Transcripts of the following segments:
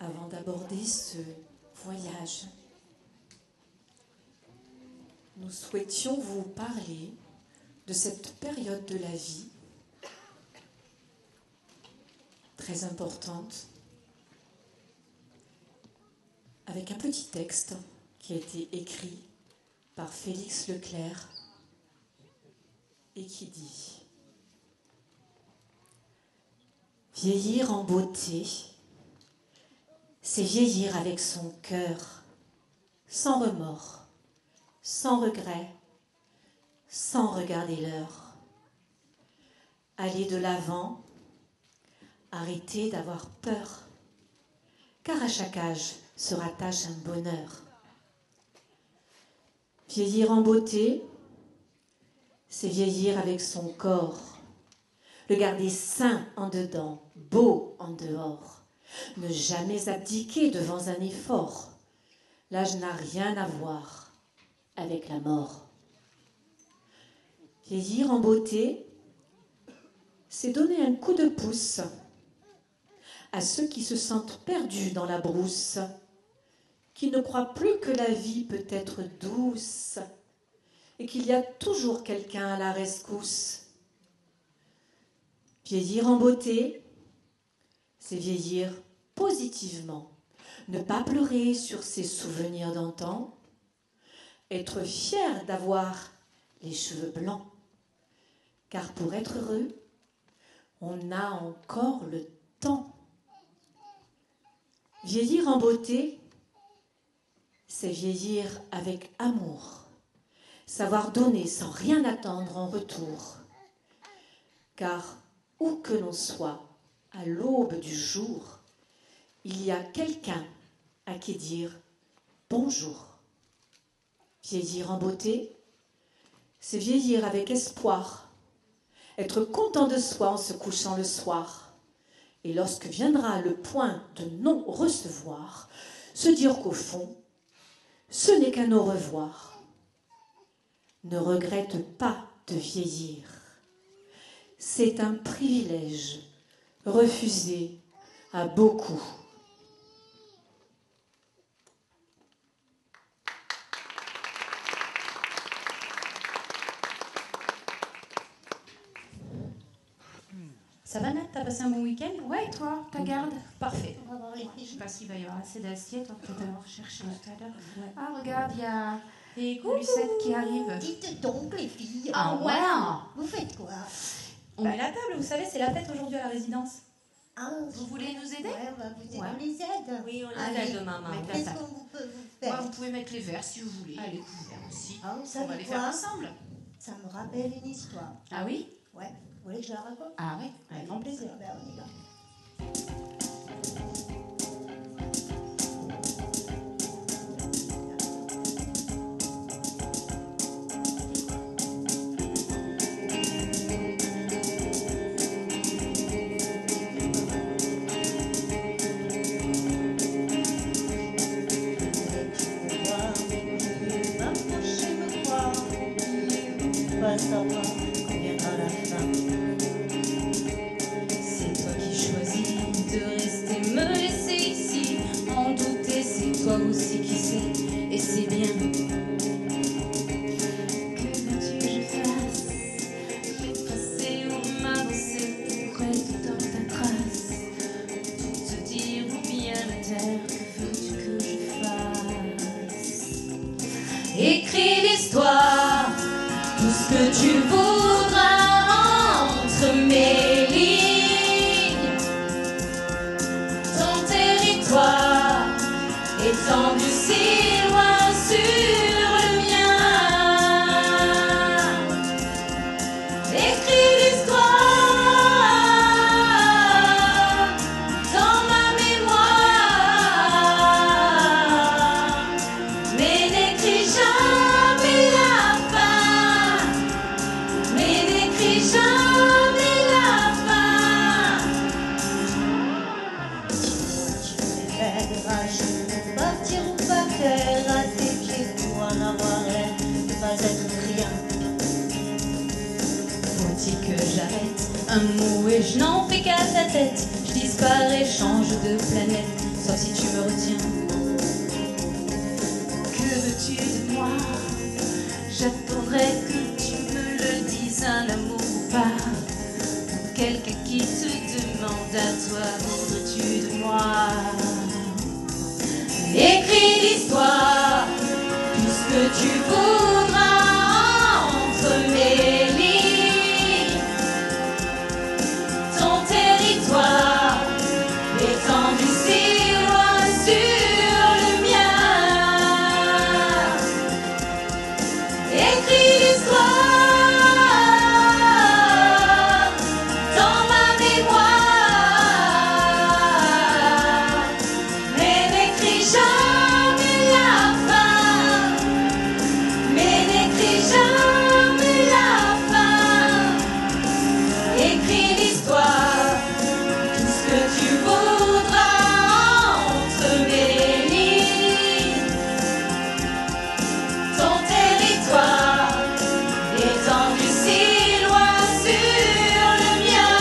avant d'aborder ce voyage, nous souhaitions vous parler de cette période de la vie très importante, avec un petit texte qui a été écrit par Félix Leclerc et qui dit « Vieillir en beauté, c'est vieillir avec son cœur, sans remords, sans regret, sans regarder l'heure. Aller de l'avant, arrêter d'avoir peur, car à chaque âge se rattache un bonheur. Vieillir en beauté, c'est vieillir avec son corps, le garder sain en dedans, beau en dehors. Ne jamais abdiquer devant un effort. L'âge n'a rien à voir avec la mort. Vieillir en beauté, c'est donner un coup de pouce à ceux qui se sentent perdus dans la brousse, qui ne croient plus que la vie peut être douce et qu'il y a toujours quelqu'un à la rescousse. Vieillir en beauté, c'est vieillir positivement, ne pas pleurer sur ses souvenirs d'antan, être fier d'avoir les cheveux blancs, car pour être heureux, on a encore le temps. Vieillir en beauté, c'est vieillir avec amour, savoir donner sans rien attendre en retour, car où que l'on soit, à l'aube du jour, il y a quelqu'un à qui dire bonjour. Vieillir en beauté, c'est vieillir avec espoir, être content de soi en se couchant le soir, et lorsque viendra le point de non-recevoir, se dire qu'au fond, ce n'est qu'un au revoir. Ne regrette pas de vieillir. C'est un privilège refusé à beaucoup. Ça va, Nat? T'as passé un bon week-end? Ouais, et toi, ta garde? Parfait. On va voir les Je sais pas s'il va y avoir assez d'assiettes, on va peut-être avoir cherché tout à l'heure. Ouais. Ah, regarde, il y a Et Lucette qui arrive. Dites donc, les filles. Ah ouais. Vous faites quoi? On met la table, vous savez, c'est la fête aujourd'hui à la résidence. Ah, Vous voulez nous aider? Ouais, on va vous aider. Ouais. On les aide. Oui, on Allez, les aide, maman. mettre la Qu'est-ce table. qu'on peut vous Ouais, faire? vous pouvez mettre les verres si vous voulez. Allez. Les couverts aussi. Ah, vous On savez va les quoi? faire ensemble. Ça me rappelle une histoire. Ah oui? Ouais, vous voulez que je la raconte? Ah oui, avec grand plaisir. Ben, on y va. Savoir quand viendra la fin. C'est toi qui choisis de rester, me laisser ici. En douter, c'est toi aussi qui sais, et c'est bien. Que veux-tu que je fasse? M'effacer ou m'avancer pour être dans ta trace? Tout te dire ou bien me taire, que veux-tu que je fasse? Écris l'histoire, tout ce que tu voudras entre mes lignes. Ton territoire étendu si loin sur le mien. Écris l'histoire dans ma mémoire, mais n'écris jamais la fin. Mais n'écris jamais la fin. Tu préféreras juste partir ou pas faire à tes pieds pour en avoir l'air de pas être rien. Faut-il que j'arrête un mot et je n'en fais qu'à ta tête? Je disparais, change de planète, sauf si tu me retiens. Que veux-tu de moi? J'attendrai que tu me le dises, un amour ou pas. Quelqu'un qui te demande à toi, voudrais-tu de moi? Écris l'histoire, tout ce que tu voudras entre mes lignes. Ton territoire étendu si loin sur le mien. Écris l'histoire dans ma mémoire, mais n'écris jamais la fin, mais n'écris jamais la fin. Écris l'histoire, tout ce que tu voudras entre mes lignes. Ton territoire étendu si loin sur le mien.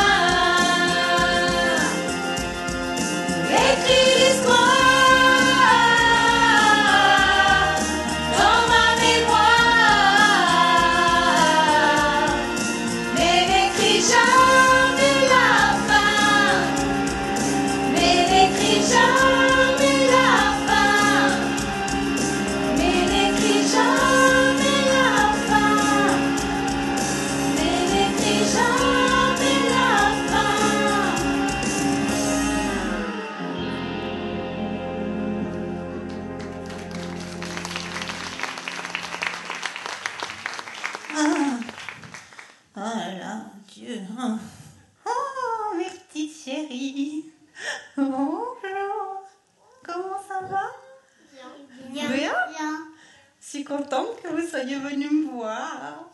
Écris l'histoire dans ma mémoire, mais n'écris jamais la fin, mais n'écris jamais la fin, mais n'écris jamais la fin, mais n'écris jamais la fin. Ah là, Dieu. Oh, mes petites chéries. Bonjour. Comment ça va? Bien. Bien. Je suis contente que vous soyez venus me voir.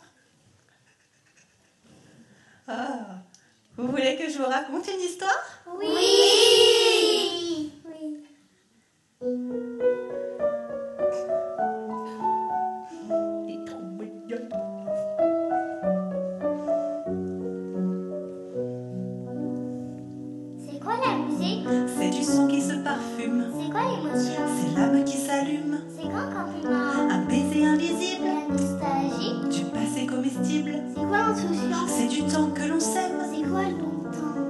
Ah, vous voulez que je vous raconte une histoire? Oui. C'est trop mignon. C'est quoi la musique? C'est du son qui se parfume. C'est quoi l'émotion? C'est l'âme qui s'allume. C'est quoi un compliment? Un baiser invisible. La nostalgie? Du passé comestible. C'est quoi l'insouciance? C'est du temps que l'on sème. C'est quoi le bon temps?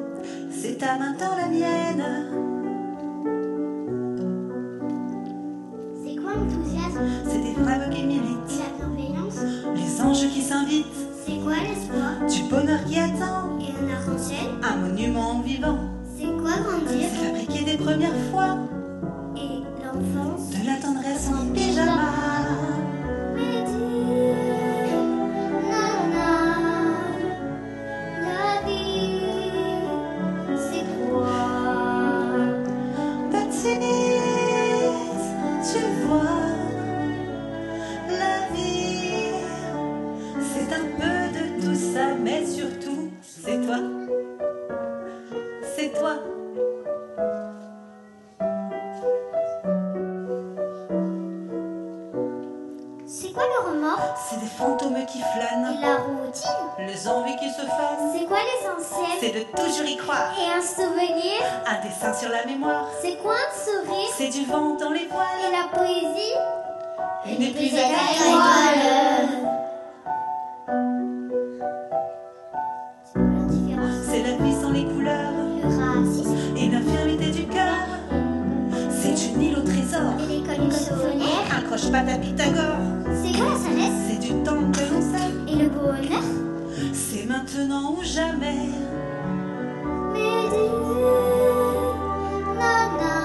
C'est ta main dans la mienne. C'est quoi l'enthousiasme? C'est des phrases qui Et méritent. la bienveillance? Les anges qui s'invitent. C'est quoi l'espoir? Du bonheur qui attend. Et un arc-en-ciel? Un monument vivant. C'est quoi grandir? C'est fabriquer des premières fois. Et l'enfance? De la tendresse en pyjama. Mais dis, nana, la vie, c'est quoi? Petite, tu vois, la vie, c'est un peu de tout ça, mais surtout, c'est toi. C'est toi. C'est quoi le remords? C'est des fantômes qui Et flânent. la routine? Les envies qui se fanent. C'est quoi l'essentiel? C'est de toujours y croire. Et un souvenir? Un dessin sur la mémoire. C'est quoi un sourire? C'est du vent dans les Et voiles. la poésie? Une épuisée L'indifférence? C'est la vie sans les couleurs. Le racisme? Et l'infirmité du cœur. C'est une île au trésor. Et l'école du souvenir? Accroche pas ta Pythagore. C'est quoi la sagesse? C'est du temps que l'on sait. Et le bonheur? C'est maintenant ou jamais. Mais dis, nana,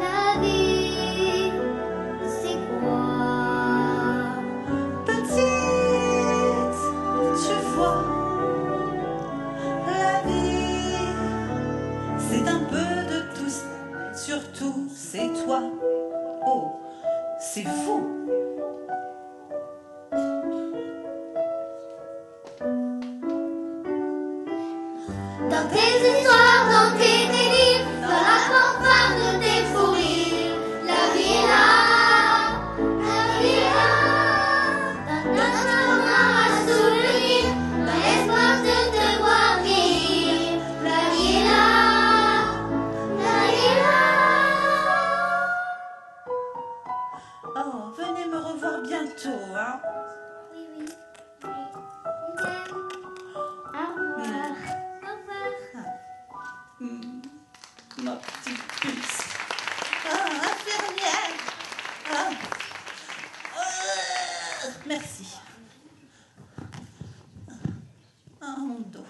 la vie, c'est quoi? Petite, tu vois, la vie, c'est un peu de tout, surtout c'est toi. Oh, c'est fou. Dans tes histoires, dans tes délires, dans la fanfare de tes fous rires, la vie est là, la vie est là. Dans notre mémoire à souvenir, dans l'espoir de te voir rire, la vie est là, la vie est là. ma petite puce. Ah, infirmière. Ah. Merci. Ah, mon dos.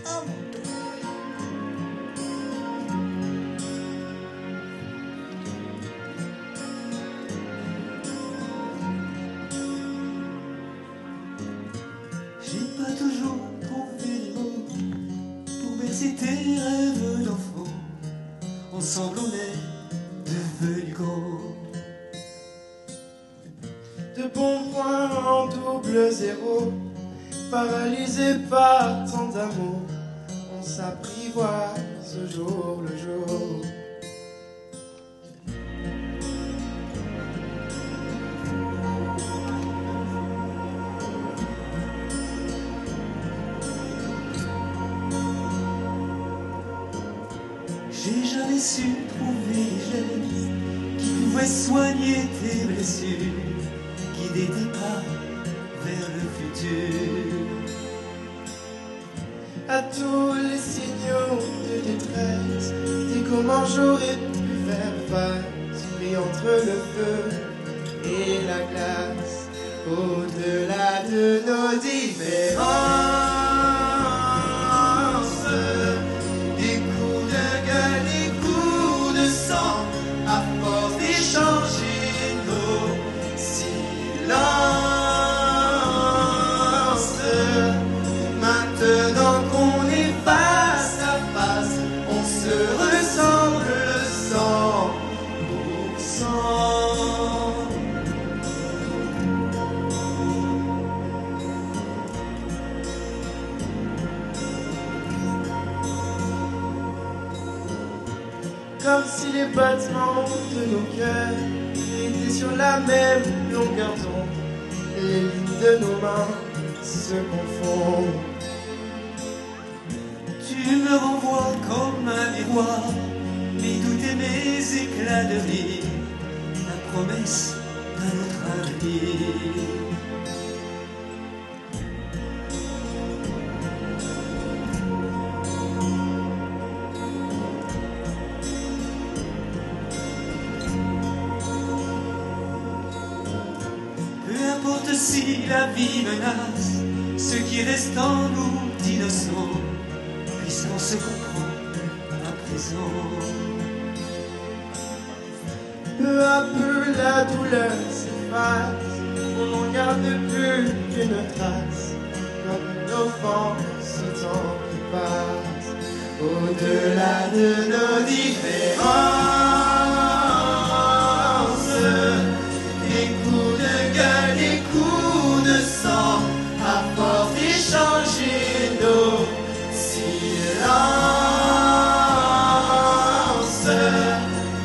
Ah, mon dos. J'ai pas toujours trouvé les mots pour bercer tes rêves d'enfant. Ensemble on est devenus gros. De bons points en double zéro, paralysé par tant d'amour, on s'apprivoise jour le jour. J'ai jamais su trouver les gestes qui pouvaient soigner tes blessures, guider tes pas vers le futur. À tous les signaux de détresse, dis comment j'aurais pu faire face, pris entre le feu et la glace, au-delà de nos différences. Des coups de gueule, des coups de sang, à force d'échanger nos silences. Maintenant qu'on est face à face, on se ressemble 100%. Comme si les battements de nos cœurs étaient sur la même longueur d'onde, les lignes de nos mains se confondent. Tu me renvoies comme un miroir, mes doutes et mes éclats de rire, la promesse d'un autre avenir. Peu importe si la vie menace ce qui reste en nous d'innocent, puisqu'on se comprend à présent. Peu à peu la douleur s'efface, on n'en garde plus qu'une trace, comme une offense au temps qui passe, au-delà de nos différences. Des coups de gueule, des coups de sang, à force d'échanger nos silences.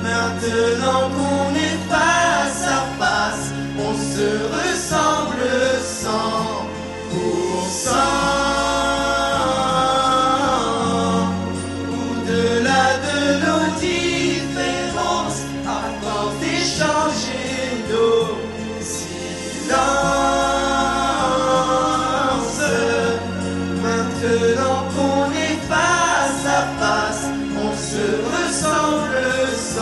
Maintenant qu'on est face à face, on se ressemble 100%. Au-delà de nos différences, à force d'échanger nos silences. Maintenant qu'on est face à face, on se ressemble 100%.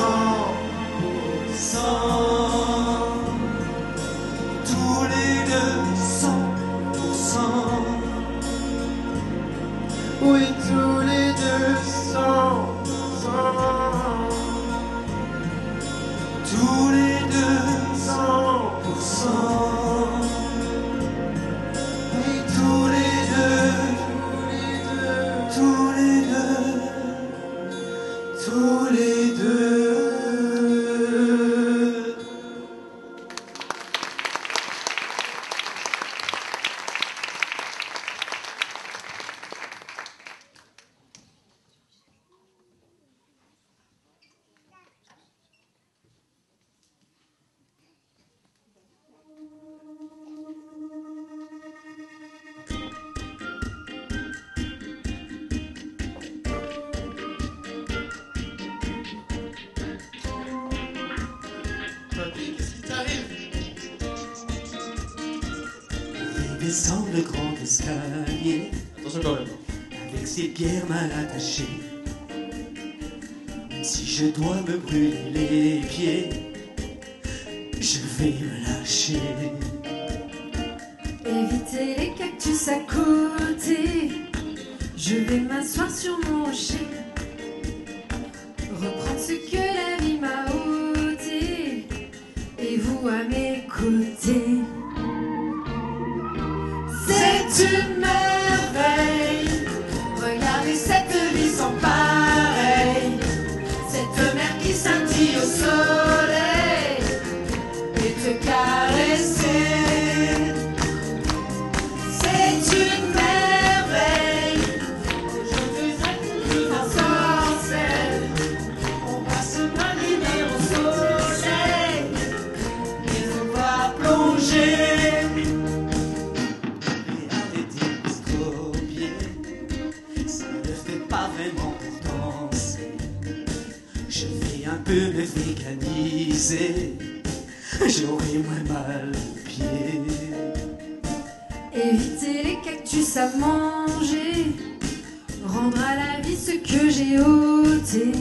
Tous les deux 100%. Oui, tous les deux 100%. Tous les deux 100%. 100%. Oui, tous les deux. Tous les deux. Tous les deux. Papy, qu'est-ce qui t'arrive? Il descend le grand escalier Attention quand même. avec ses pierres mal attachées. Si je dois me brûler les pieds, je vais me lâcher. Éviter les cactus à côté, je vais m'asseoir sur mon rocher. Reprendre ce que la vie m'a ôté, et vous à mes côtés. C'est une merveille, regardez cette vie sans pareil. Cette mer qui scintille au soleil et te caresser. C'est une merveille, aujourd'hui cette vie en sorcelle. On va se mariner au soleil et on va plonger. Un peu me véganiser, j'aurai moins mal aux pieds. Éviter les cactus à manger, rendre à la vie ce que j'ai ôté,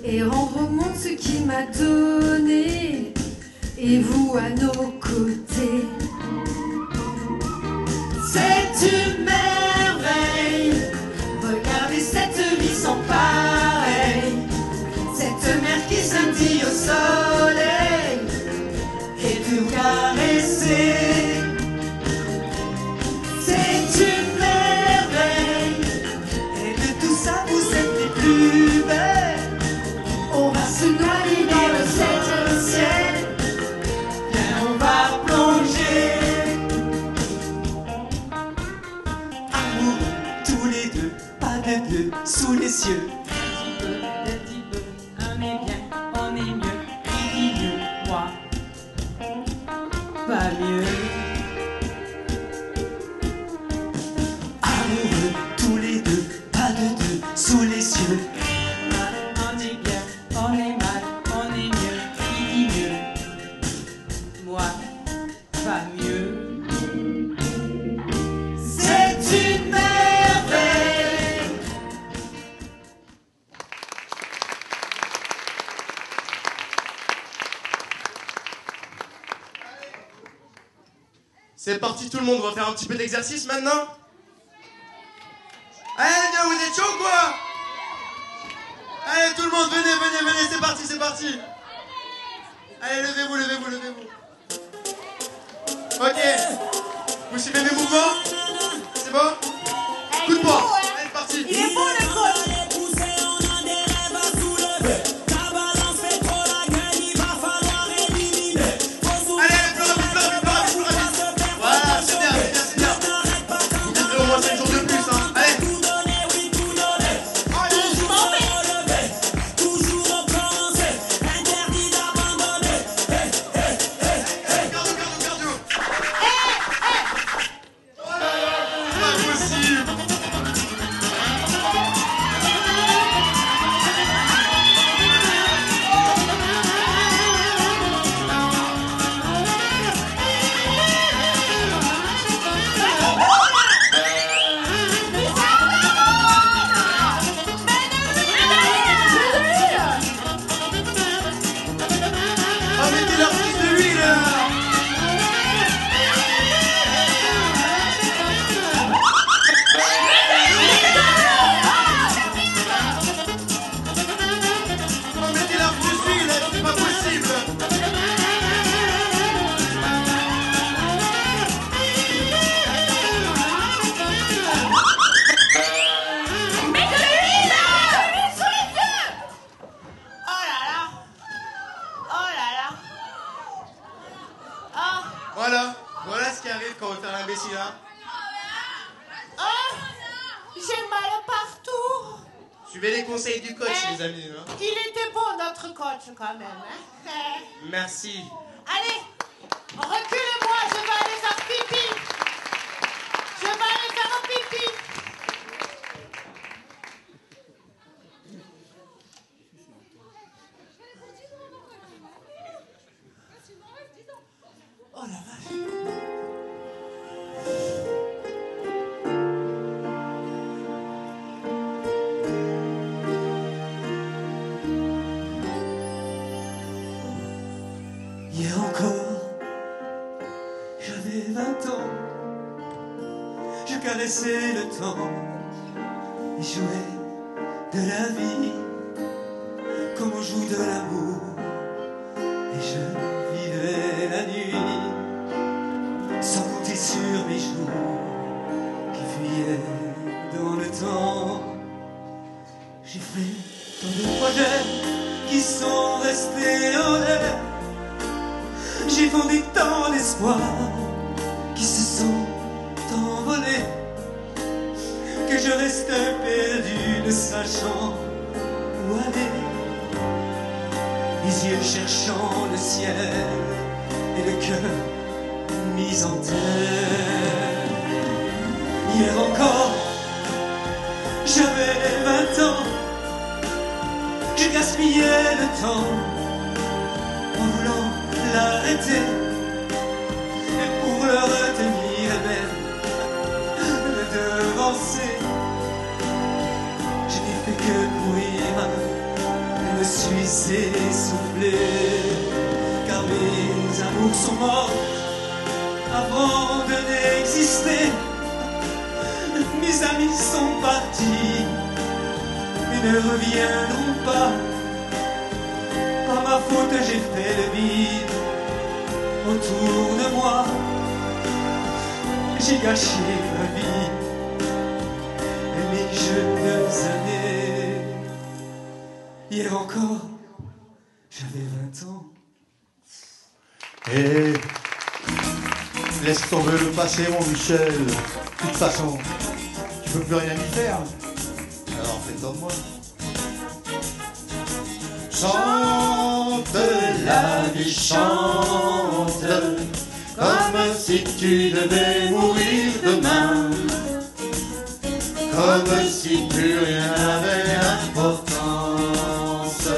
et rendre au monde ce qu'il m'a donné, et vous à nos côtés. C'est une merveille, regardez cette vie sans pareil. Cette mer qui scintille au soleil et te caresser. C'est une merveille, Et de tout ça, vous êtes les plus belles. on va se noyer dans le 7e ciel. Viens, on va plonger. Amoureux, tous les deux, pas de deux, sous les cieux. Pas mieux. Amoureux, tous les deux, pas de deux, sous les cieux. On est bien, on est mal, on est mieux, qui dit mieux? Moi, pas mieux. C'est une merveille. C'est parti tout le monde, on va faire un petit peu d'exercice maintenant. Allez les gars, vous êtes chaud ou quoi? Allez tout le monde, venez, venez, venez, c'est parti, c'est parti. Allez, levez-vous, levez-vous, levez-vous. Ok, vous suivez mes mouvements? C'est bon? Coup de poing, allez c'est parti. Il est beau le coach. Voilà ce qui arrive quand on veut faire l'imbécile, hein. Oh, j'ai mal partout. Suivez les conseils du coach, les amis. Hein. Il était bon, notre coach, quand même. Hein. Merci. Allez, reculez-moi, je vais aller faire pipi. Je vais aller faire un pipi. Oh la vache. ans, je caressais le temps et jouais de la vie comme on joue de l'amour. Et je vivais la nuit sans compter sur mes jours qui fuyaient dans le temps. J'ai fait tant de projets qui sont restés en l'air. J'ai fondé tant d'espoirs qui se sont envolés, que je restais perdu ne sachant où aller, les yeux cherchant le ciel et le cœur mis en terre. Hier encore, j'avais 20 ans, je gaspillais le temps en voulant l'arrêter, et pour le retenir et même le devancer, je n'ai fait que courir et me suis essoufflé, car mes amours sont morts avant de n'exister. Mes amis sont partis et ne reviendront pas. Par ma faute j'ai fait le vide autour de moi. J'ai gâché ma vie et mes jeunes années. Hier encore, j'avais 20 ans. Et laisse tomber le passé, mon Michel. De toute façon, tu peux plus rien y faire. Alors fais comme moi. Chante la vie, chante, comme si tu devais mourir demain, comme si plus rien n'avait d'importance.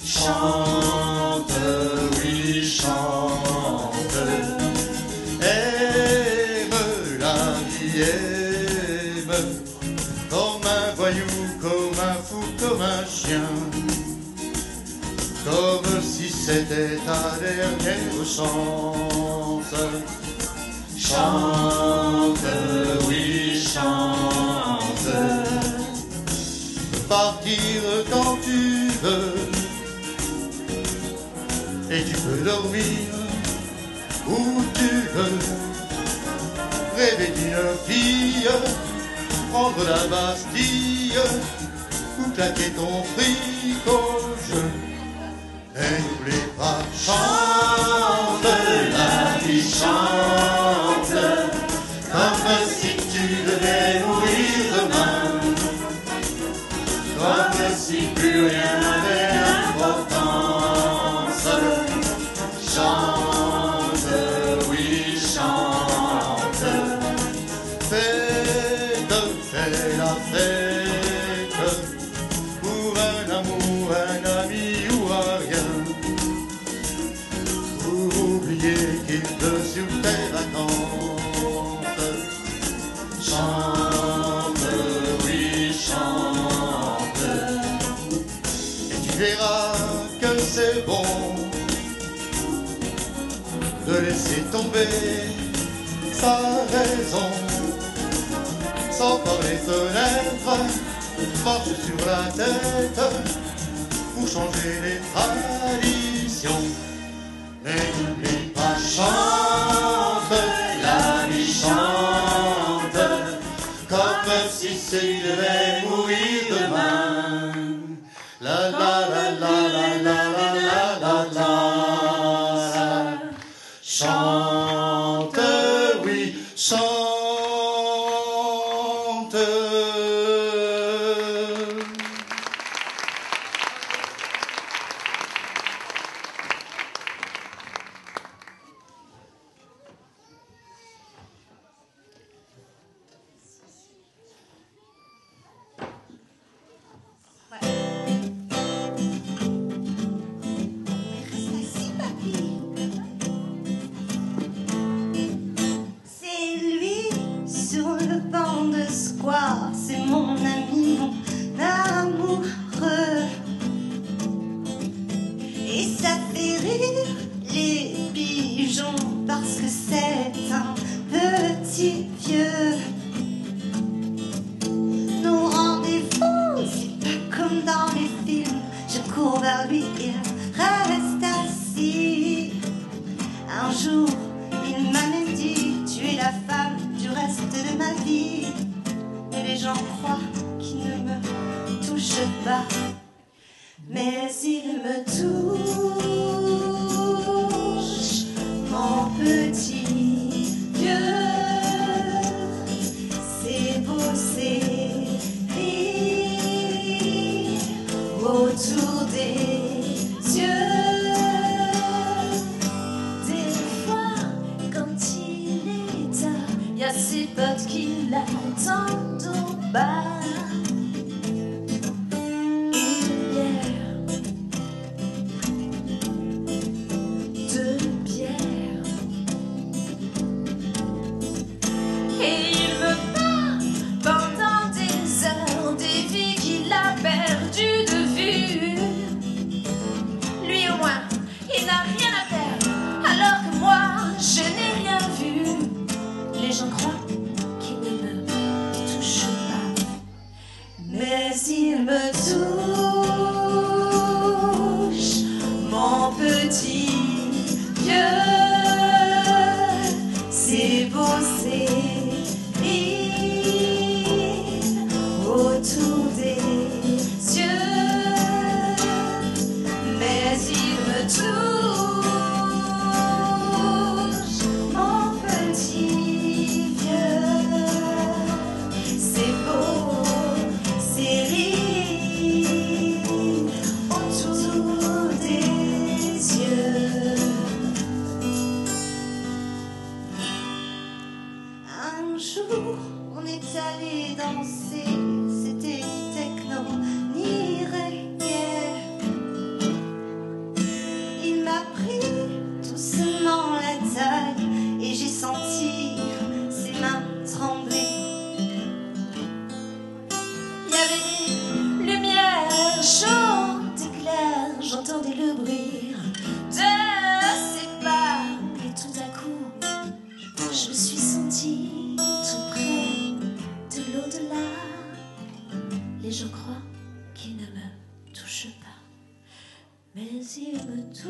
Chante, oui, chante, aime la vie, aime, comme un voyou, comme un fou, comme un chien. Comme si c'était ta dernière chance. Chante, oui, chante. Partir quand tu veux, et tu peux dormir où tu veux. Rêver d'une fille, prendre la Bastille, ou claquer ton fric au jeu. Et n'oublie pas, chante la vie, chante, comme si tu devais mourir demain, comme si plus rien n'avait d'importance. Chante, oui, chante, fête, fais la fête, pour un amour, un ami ou un rien. Qu'il te sur tes vacances. Chante, oui, chante, et tu verras que c'est bon de laisser tomber sa raison, sans par les fenêtres, marche sur la tête pour changer les traditions. Et n'oublie pas, chante, la vie chante, comme si tu devais mourir demain. La la la la la la la la la la. Chante, oui, chante. film, je cours vers lui, il reste assis. Un jour, il m'a même dit, tu es la femme du reste de ma vie. Et les gens croient qu'il ne me touche pas, mais il me touche, mon petit vieux. C'est beau, c'est rire autour des yeux. Des fois, quand il est tard, y a ses potes qui l'attendent au bar. Il me touche, mon petit vieux. C'est beau, c'est rire autour des yeux, mais il me touche, mon petit vieux. C'est beau, c'est rire autour des yeux. Un jour, on est allé danser, c'était ni techno, ni reggae. Il m'a pris doucement la taille et j'ai senti ses mains trembler. Il y avait des lumières chaudes et claires, j'entendais le bruit de ses pas. Et tout à coup, je me suis sentie tout près de l'au-delà. Les gens croient qu'il ne me touche pas, mais il me touche,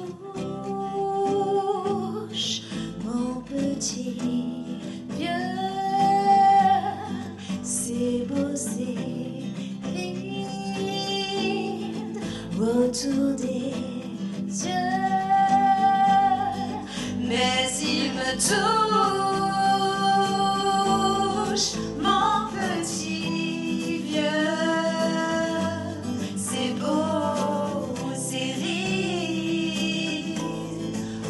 mon petit vieux. C'est beau, c'est rire autour des yeux, mais il me touche, mon petit vieux. C'est beau, c'est rire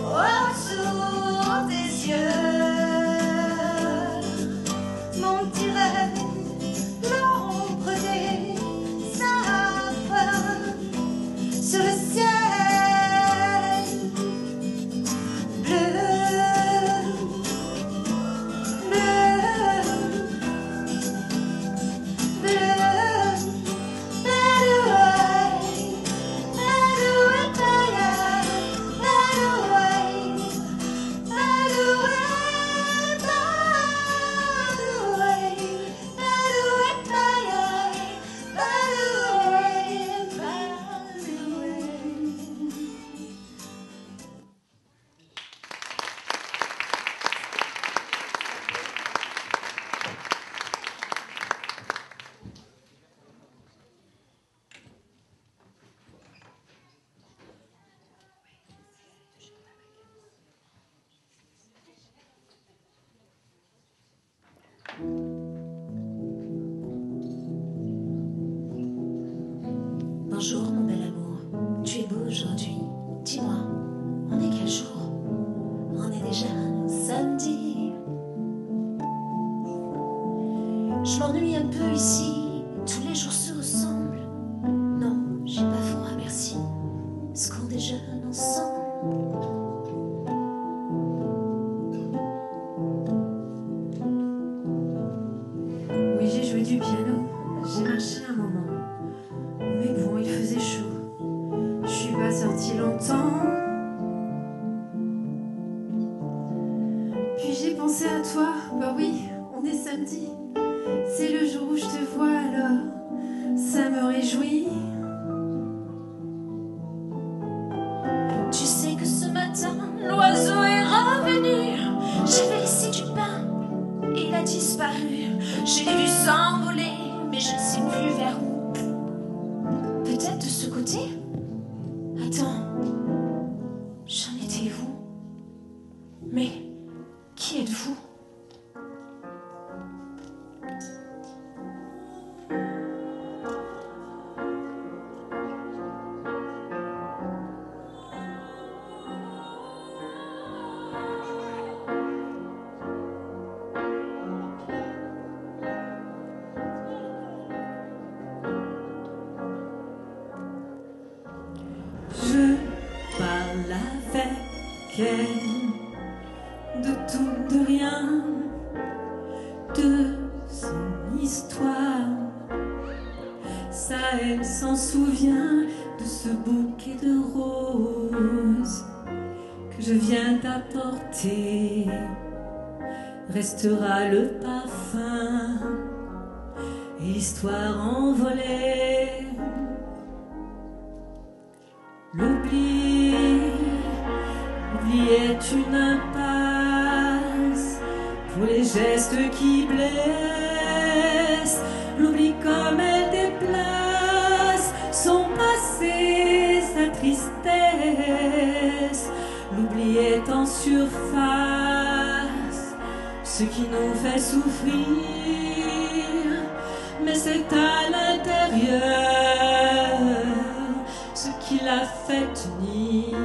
autour des yeux. Mon petit rêve, l'ombre des sapins sur le ciel bleu, bleu, bleu. Bonjour mon bel amour, tu es beau aujourd'hui. Dis-moi, on est quel jour? On est déjà samedi. Je m'ennuie un peu ici, tous les jours se ressemblent. Non, j'ai pas froid, merci, ce qu'on déjeune ensemble. Oui, j'ai joué du piano, j'ai marché un moment. Mais bon, il faisait chaud. Je suis pas sortie longtemps. Puis j'ai pensé à toi. Bah oui, on est samedi. C'est le jour où je te vois, alors ça me réjouit. disparu. Je l'ai vu s'envoler, mais je ne sais plus vers où. Peut-être de ce côté? Attends, j'en étais où? Mais qui êtes-vous? Je parle avec elle de tout, de rien, de son histoire. Ça, elle s'en souvient de ce bouquet de roses que je viens d'apporter. Restera le parfum et l'histoire envolée. L'oubli est une impasse pour les gestes qui blessent. L'oubli comme elle déplace son passé, sa tristesse. L'oubli est en surface ce qui nous fait souffrir, mais c'est à l'intérieur ce qui l'a fait tenir.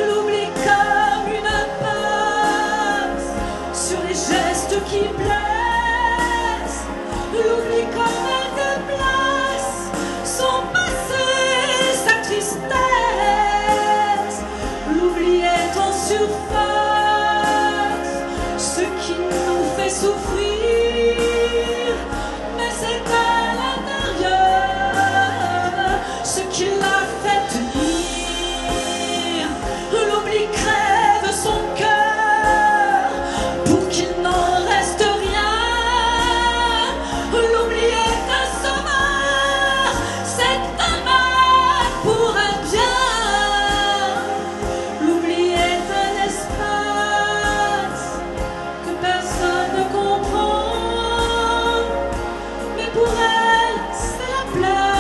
L'oubli comme une impasse sur les gestes qui blessent. L'oubli comme elle déplace son passé, sa tristesse. L'oubli est en surface ce qui nous fait souffrir, mais c'est à l'intérieur ce qui l'a fait tenir. L'oubli crève son cœur pour qu'il n'en reste rien. L'oubli est un sauveur, c'est un mal pour un bien. L'oubli est un espace que personne ne comprend, mais pour elle c'est la place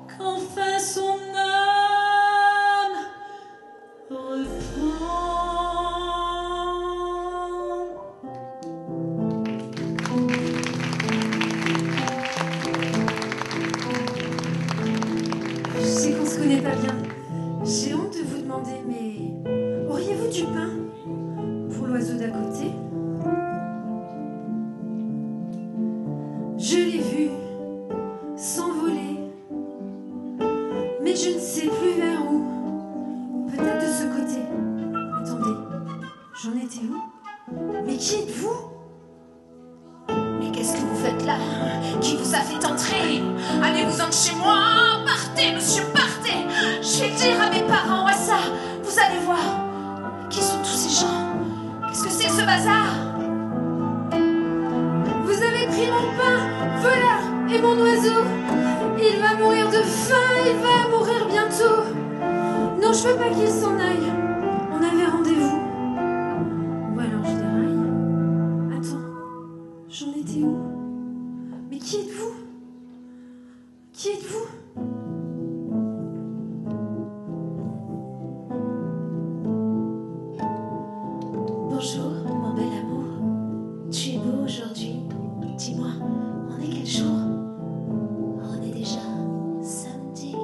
qu'enfin son âme reprend. Je sais qu'on se connaît pas bien. J'ai honte de vous demander, mais auriez-vous du pain pour l'oiseau d'à côté? Je l'ai vu s'envoler, mais je ne sais plus vers où. Peut-être de ce côté. Attendez, j'en étais où? Mais qui êtes-vous? Mais qu'est-ce que vous faites là? Qui vous a fait entrer? Allez-vous-en de chez moi! Partez, monsieur, partez! Je vais le dire à mes parents, à ça! Vous allez voir! Qui sont tous ces gens? Qu'est-ce que c'est que ce bazar? Vous avez pris mon pain, voleur, et mon oiseau. Il va mourir de faim, il va mourir bientôt. Non, je veux pas qu'il s'en aille. On avait rendez-vous. Ou alors je déraille. Attends, j'en étais où? Mais qui êtes-vous? Qui êtes-vous? Bonjour, mon bel amour. Tu es beau aujourd'hui. Dis-moi, on est quel jour? On est déjà samedi.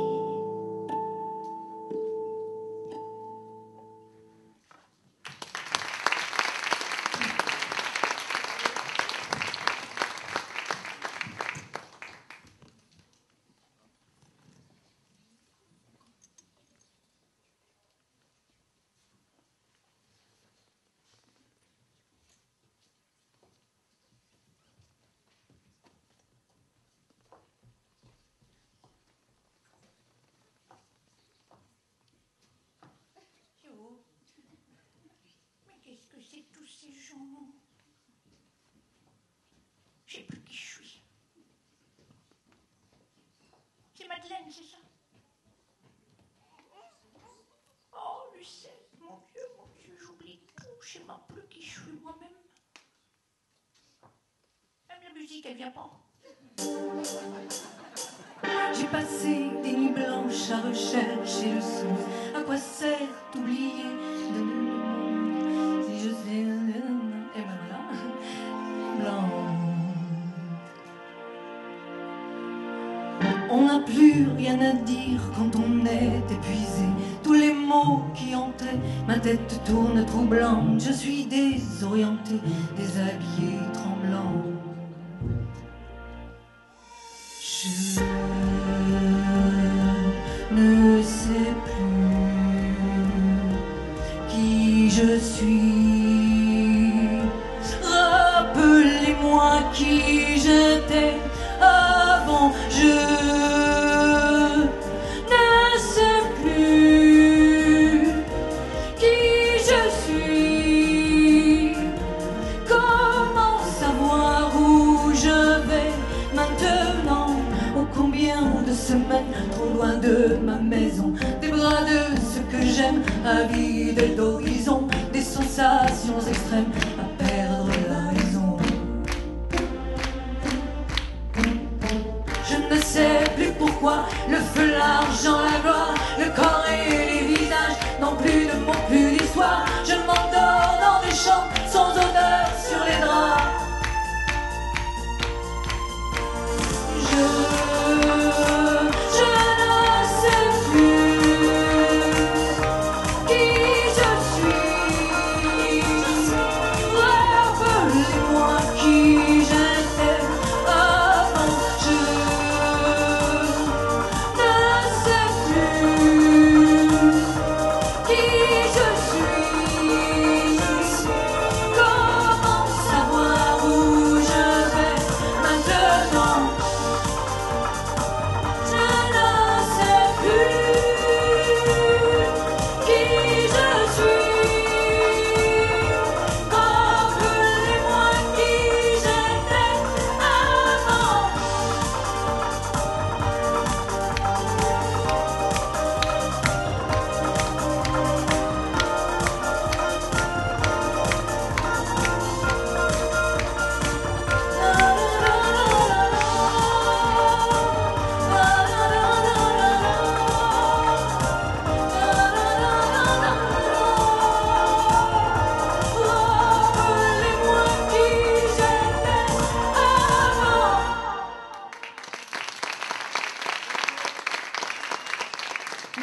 Mais qu'est-ce que c'est tous ces gens? c'est ça? Oh, le 16, mon Dieu, j'oublie tout. Je sais même plus qui je suis moi-même. Même la musique, elle vient pas. J'ai passé des nuits blanches à rechercher le sens. À quoi sert d'oublier de me si je sais. Et ben voilà, blanc. On n'a plus rien à dire quand on est épuisé. Tous les mots qui hantaient ma tête tourne troublante. Je suis désorienté, déshabillé, tremblant. Je ne sais plus qui je suis. Rappelez-moi qui j'étais avant. Je ne sais plus qui je suis. Comment savoir où je vais maintenant? Oh, combien de semaines trop loin de ma maison, des bras de ce que j'aime, avides d'horizon, des sensations extrêmes à perdre la raison. Je ne sais plus pourquoi le feu, l'argent, la gloire, le corps et les visages n'ont plus de mots, plus d'histoire. Je m'endors dans des chambres sans odeur sur les draps.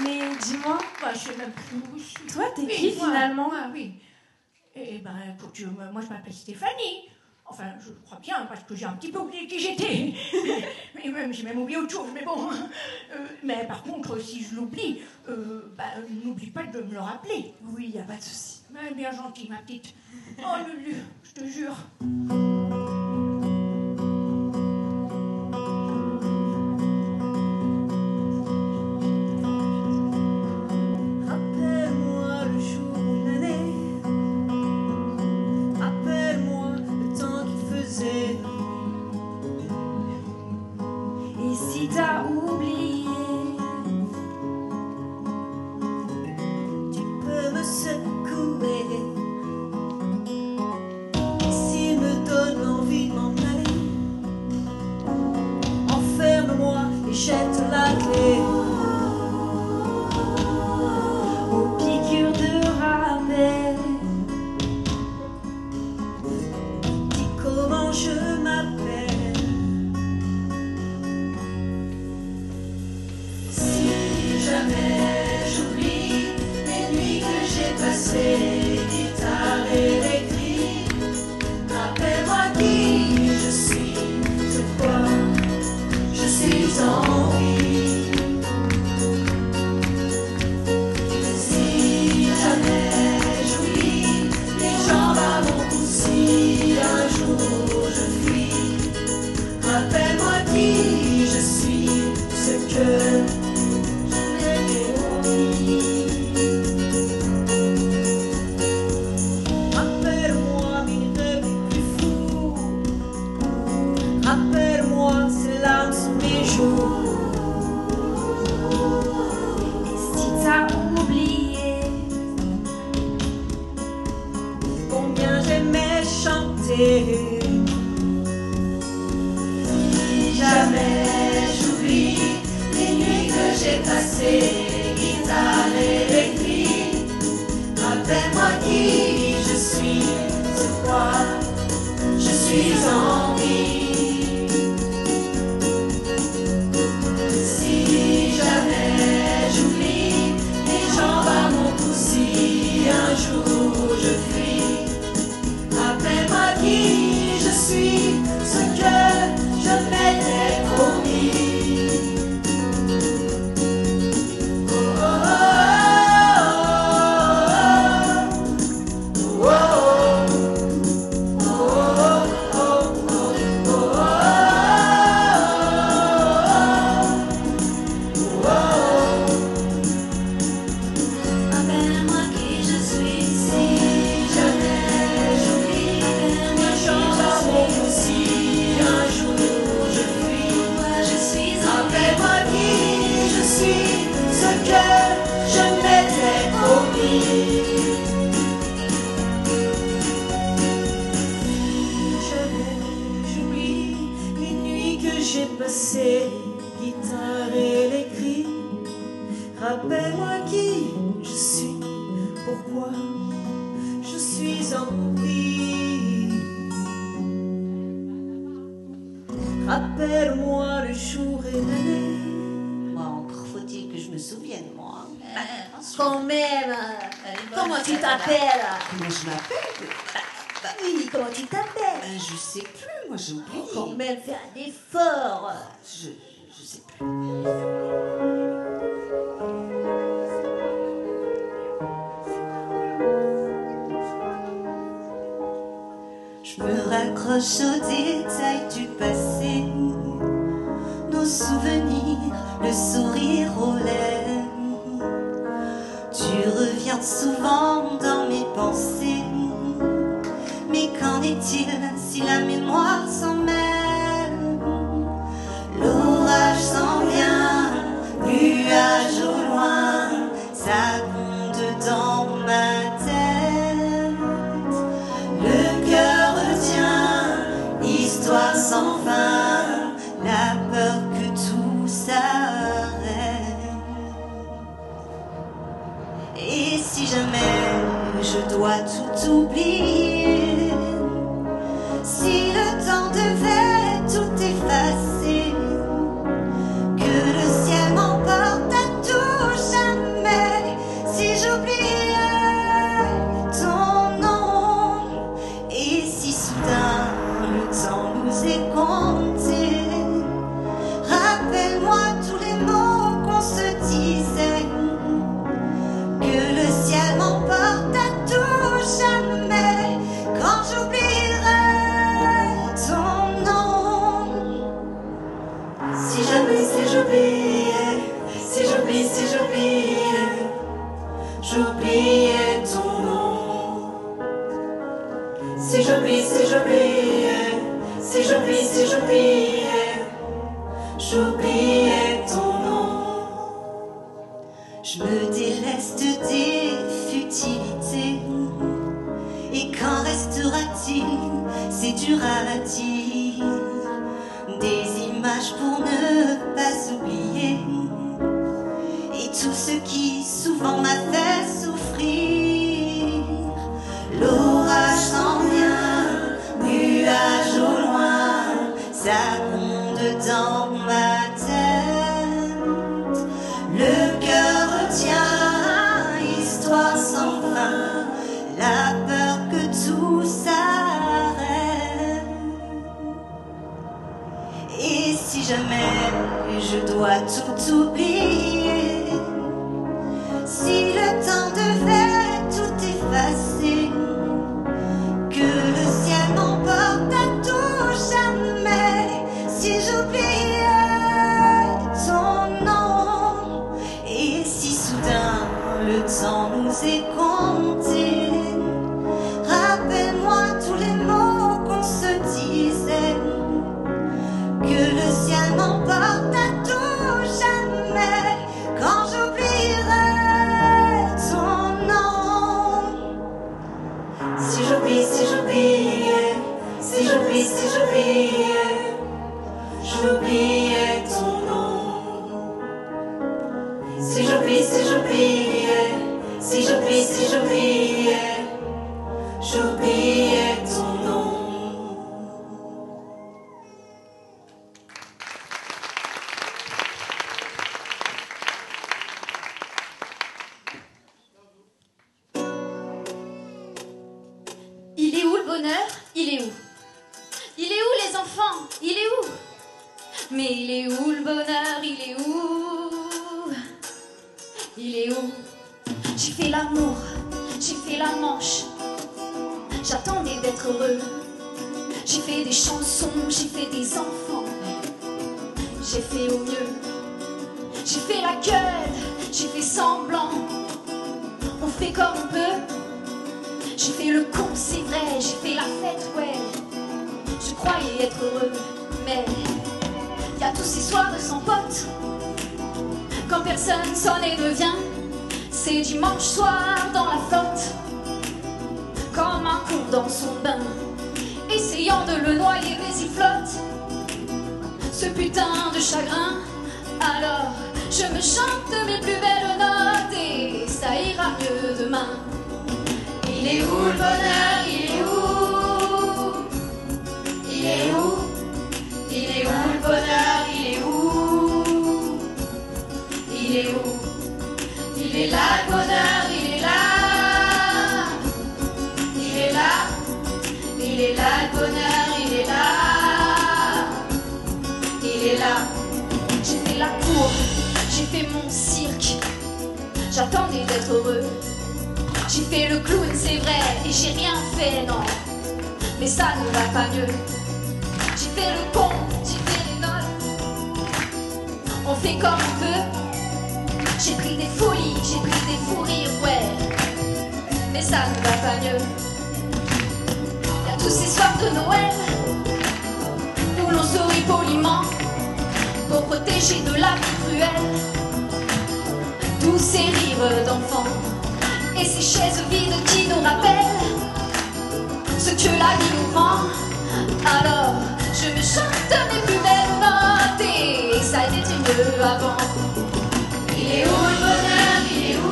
Mais dis-moi, Bah, je sais même plus où je suis. toi, t'es Oui, qui moi, finalement? moi, oui. Eh ben, écoute, moi je m'appelle Stéphanie. Enfin, je crois bien, parce que j'ai un petit peu oublié qui j'étais. Mais même, j'ai même oublié autre chose, mais bon. Mais par contre, si je l'oublie, n'oublie pas de me le rappeler. Oui, y a pas de souci. Mais bien gentille, ma petite. Oh, Lulu, je te jure. Rappelle-moi le jour où l'année, rappelle-moi le temps qu'il faisait. Et si t'as oublié, Tu peux me secouer. Et s'il me donne passer. Si jamais j'oublie les nuits que j'ai passées, guitare électrique, rappelle-moi qui je suis, sur quoi je suis en vie. Si jamais j'oublie les jambes à mon cou, si un jour je fuis, rappelle-moi qui je suis, ce que je m'étais promis. Oh, oh, oh, oh, oh, oh, oh, oh, oh. Rappelle-moi qui je suis, si jamais j'oublie les jambes à mon cou, si un jour je fuis, moi je suis. Rappelle-moi qui je suis, ce que je m'étais promis. Si jamais j'oublie les nuits que j'ai passées, guitare électrique, rappelle-moi qui je suis, pourquoi je suis en vie. Rappelle-moi le jour et l'année. Moi, encore faut-il que je me souvienne, moi. Quand même, comment tu t'appelles? Comment je m'appelle? Oui, comment tu t'appelles? Je sais plus, moi j'ai oublié. Quand même, fais un effort. Je sais plus. Je me raccroche aux détails du passé, nos souvenirs, le sourire aux lèvres. Tu reviens souvent dans mes pensées, mais qu'en est-il si la mémoire s'en mêle? L'orage s'en vient, nuage au loin, ça gronde dans ma tête. Le cœur retient, histoire sans fin, la peur que tout s'arrête. Et si jamais je dois tout oublier, si le temps devait tout effacer, que le ciel m'emporte à tout jamais, si j'oubliais ton nom, et si soudain le temps nous est compté, rappelle-moi tous les mots qu'on se disait, que le ciel m'emporte à tout jamais, quand j'oublierai ton nom. Si j'oubliais, si j'oubliais ton nom. Si j'oubliais ton nom. Je me déleste des futilités, et qu'en restera-t-il? C'est dur à dire. Des images pour ne pas oublier, et tout ce qui souvent m'a fait souffrir. L'orage s'en vient, nuage au loin, ça gronde dans ma tête. Le cœur retient, histoire sans fin, la peur que tout s'arrête. Et si jamais je dois tout oublier, si le temps devait tout effacer, que le ciel m'emporte à tout jamais, si j'oubliais ton nom, et si soudain le temps nous est compté, rappelle-moi tous les mots qu'on se disait, que le ciel m'emporte à tout jamais, quand j'oublierai ton nom. Si j'oubliais, si j'oubliais, si j'oubliais ton nom. Il est où le bonheur? Il est où? Il est où les enfants? Il est où? Mais il est où le bonheur? Il est où? Il est où? J'ai fait l'amour, j'ai fait la manche, j'attendais d'être heureux. J'ai fait des chansons, j'ai fait des enfants, j'ai fait au mieux. J'ai fait la gueule, j'ai fait semblant, on fait comme on peut. J'ai fait le con, c'est vrai, j'ai fait la fête, ouais. Je croyais être heureux, mais y a tous ces soirs sans potes, quand personne sonne et ne vient. C'est dimanche soir dans la flotte, comme un con dans son bain, essayant de le noyer mais il flotte, ce putain de chagrin. Alors je me chante mes plus belles notes et ça ira mieux demain. Il est où le bonheur? Il est où? Il est où? Il est où le bonheur? Il est où? Il est où? Il est là le bonheur, il est là. Il est là. Il est là le bonheur, il est là. Il est là. J'ai fait la cour, j'ai fait mon cirque, j'attendais d'être heureux. J'ai fait le clown, c'est vrai, et j'ai rien fait, non. Mais ça ne va pas mieux. J'ai fait le con, j'ai fait les notes, on fait comme on peut. J'ai pris des folies, j'ai pris des fous rires, ouais. Mais ça ne va pas mieux. Y'a tous ces soirs de Noël où l'on sourit poliment pour protéger de la vie cruelle tous ces rires d'enfants et ces chaises vides qui nous rappellent ce que la vie nous rend. Alors je me chante mes plus belles notes et ça a été mieux avant. Il est où le bonheur? Il est où?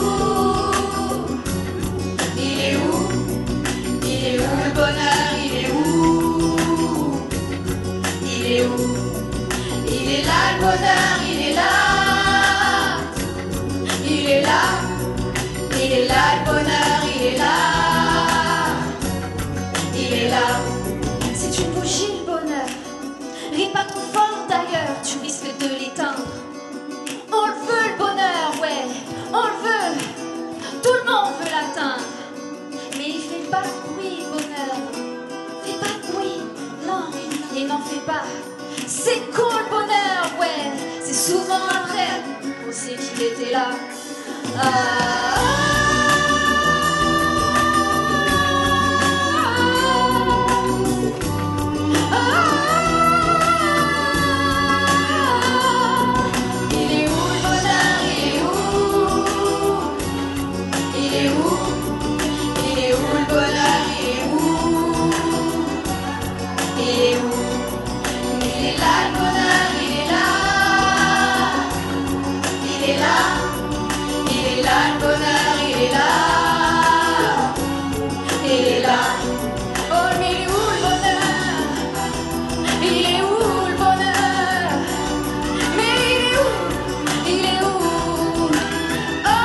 Il est où? Il est où le bonheur? Il est où? Il est où? Il est là le bonheur, il est là. Il est là. Il est là le bonheur, il est là. Il est là. C'est une bougie le bonheur. Ris pas trop fort d'ailleurs, tu risques de l'éteindre. On le veut le bonheur, ouais, on le veut. Tout le monde veut l'atteindre. Mais il fait pas de bruit, bonheur. Fais pas de bruit, non, il n'en fait pas. C'est con le bonheur, ouais. C'est souvent après qu'on sait qu'il était là. Il est où le bonheur? Il est où? Il est où? Il est où le bonheur? Il est où? Il est où? Il est là le bonheur, il est là. Il est là. Il est là le bonheur, il est là. Il est là. Oh mais il est où le bonheur? Il est où le bonheur? Mais il est où? Il est où? Oh,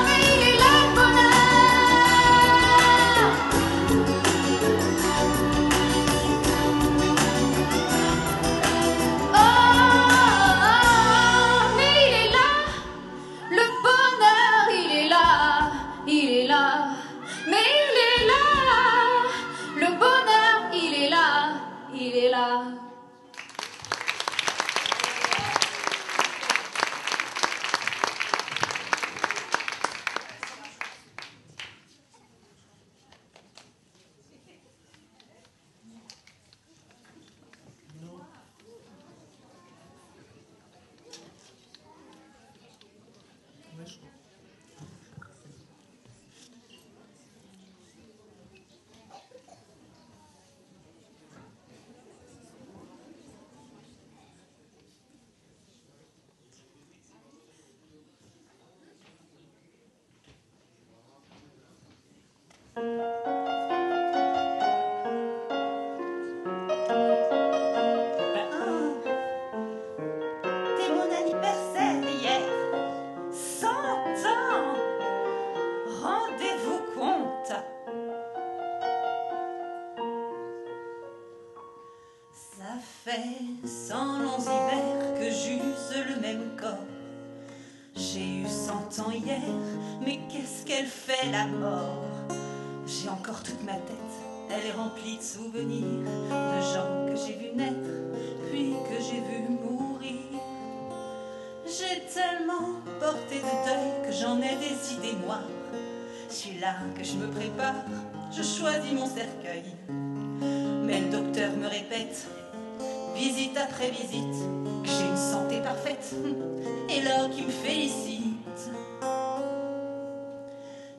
mais il est là le bonheur. Oh, mais il est là le bonheur. 100 ans hier, mais qu'est-ce qu'elle fait la mort? J'ai encore toute ma tête, elle est remplie de souvenirs, de gens que j'ai vus naître, puis que j'ai vus mourir. J'ai tellement porté de deuil que j'en ai des idées noires. C'est là que je me prépare, je choisis mon cercueil. Mais le docteur me répète, visite après visite, que j'ai une santé parfaite, et là qui me félicite.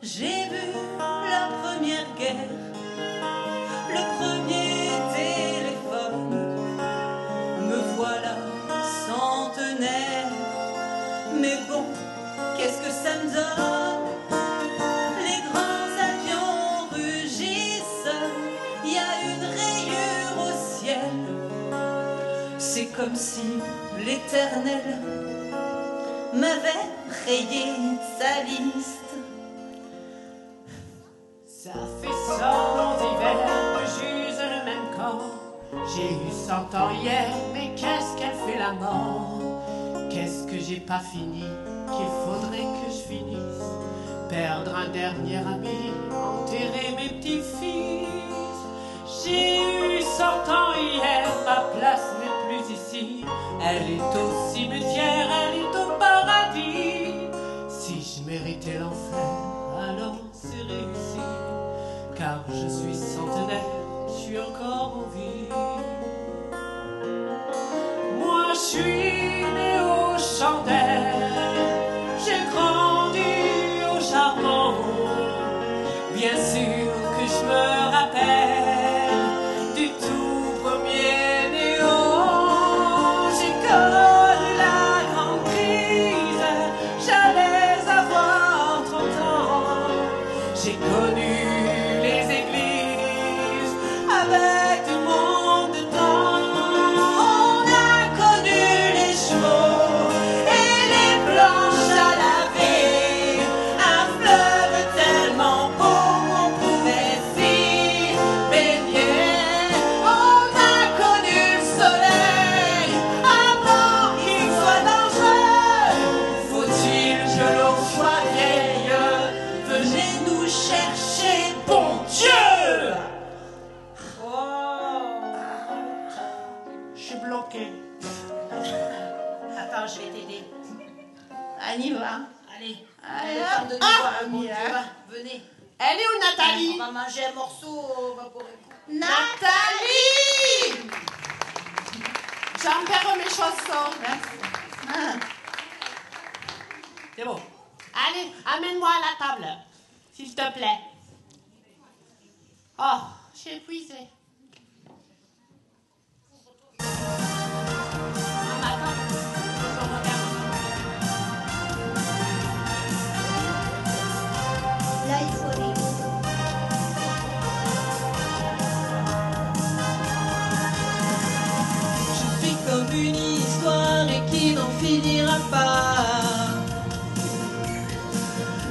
J'ai vu la première guerre, le premier téléphone, me voilà centenaire. Mais bon, qu'est-ce que ça me donne? Les grands avions rugissent, il y a une rayure au ciel. C'est comme si l'Éternel m'avait rayé sa liste. Ça fait 100 ans d'hiver que j'use le même corps. J'ai eu 100 ans hier, mais qu'est-ce qu'elle fait la mort? Qu'est-ce que j'ai pas fini, qu'il faudrait que je finisse? Perdre un dernier ami, enterrer mes petits-fils. J'ai eu 100 ans hier, ma place n'est plus ici. Elle est au cimetière, elle est au paradis. Si je méritais l'enfer, alors c'est réussi. Car je suis centenaire, je suis encore en vie. Moi je suis né aux chandelles, j'ai grandi au charbon. Bien sûr que je me rappelle du tout premier néon. J'ai connu la grande crise, j'allais avoir 30 ans. J'ai connu avec du monde dedans. On a connu les chevaux et les planches à laver, un fleuve tellement beau qu'on pouvait s'y baigner. On a connu le soleil avant qu'il soit dangereux. Faut-il que l'on soit vieille? Venez nous chercher, bon Dieu! Bloqué. Attends, je vais t'aider. On y va. Allez, Allez, le temps de nous voir un bon Dieu. Venez. Elle est où Nathalie? On va manger un morceau. On va pour... Nathalie! J'en perds mes chaussons. C'est bon. Allez, amène-moi à la table, s'il te plaît. Oh, j'ai épuisé. Là, il faut aller. Je suis comme une histoire et qui n'en finira pas.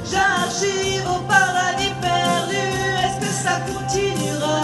J'arrive au paradis perdu, est-ce que ça continuera?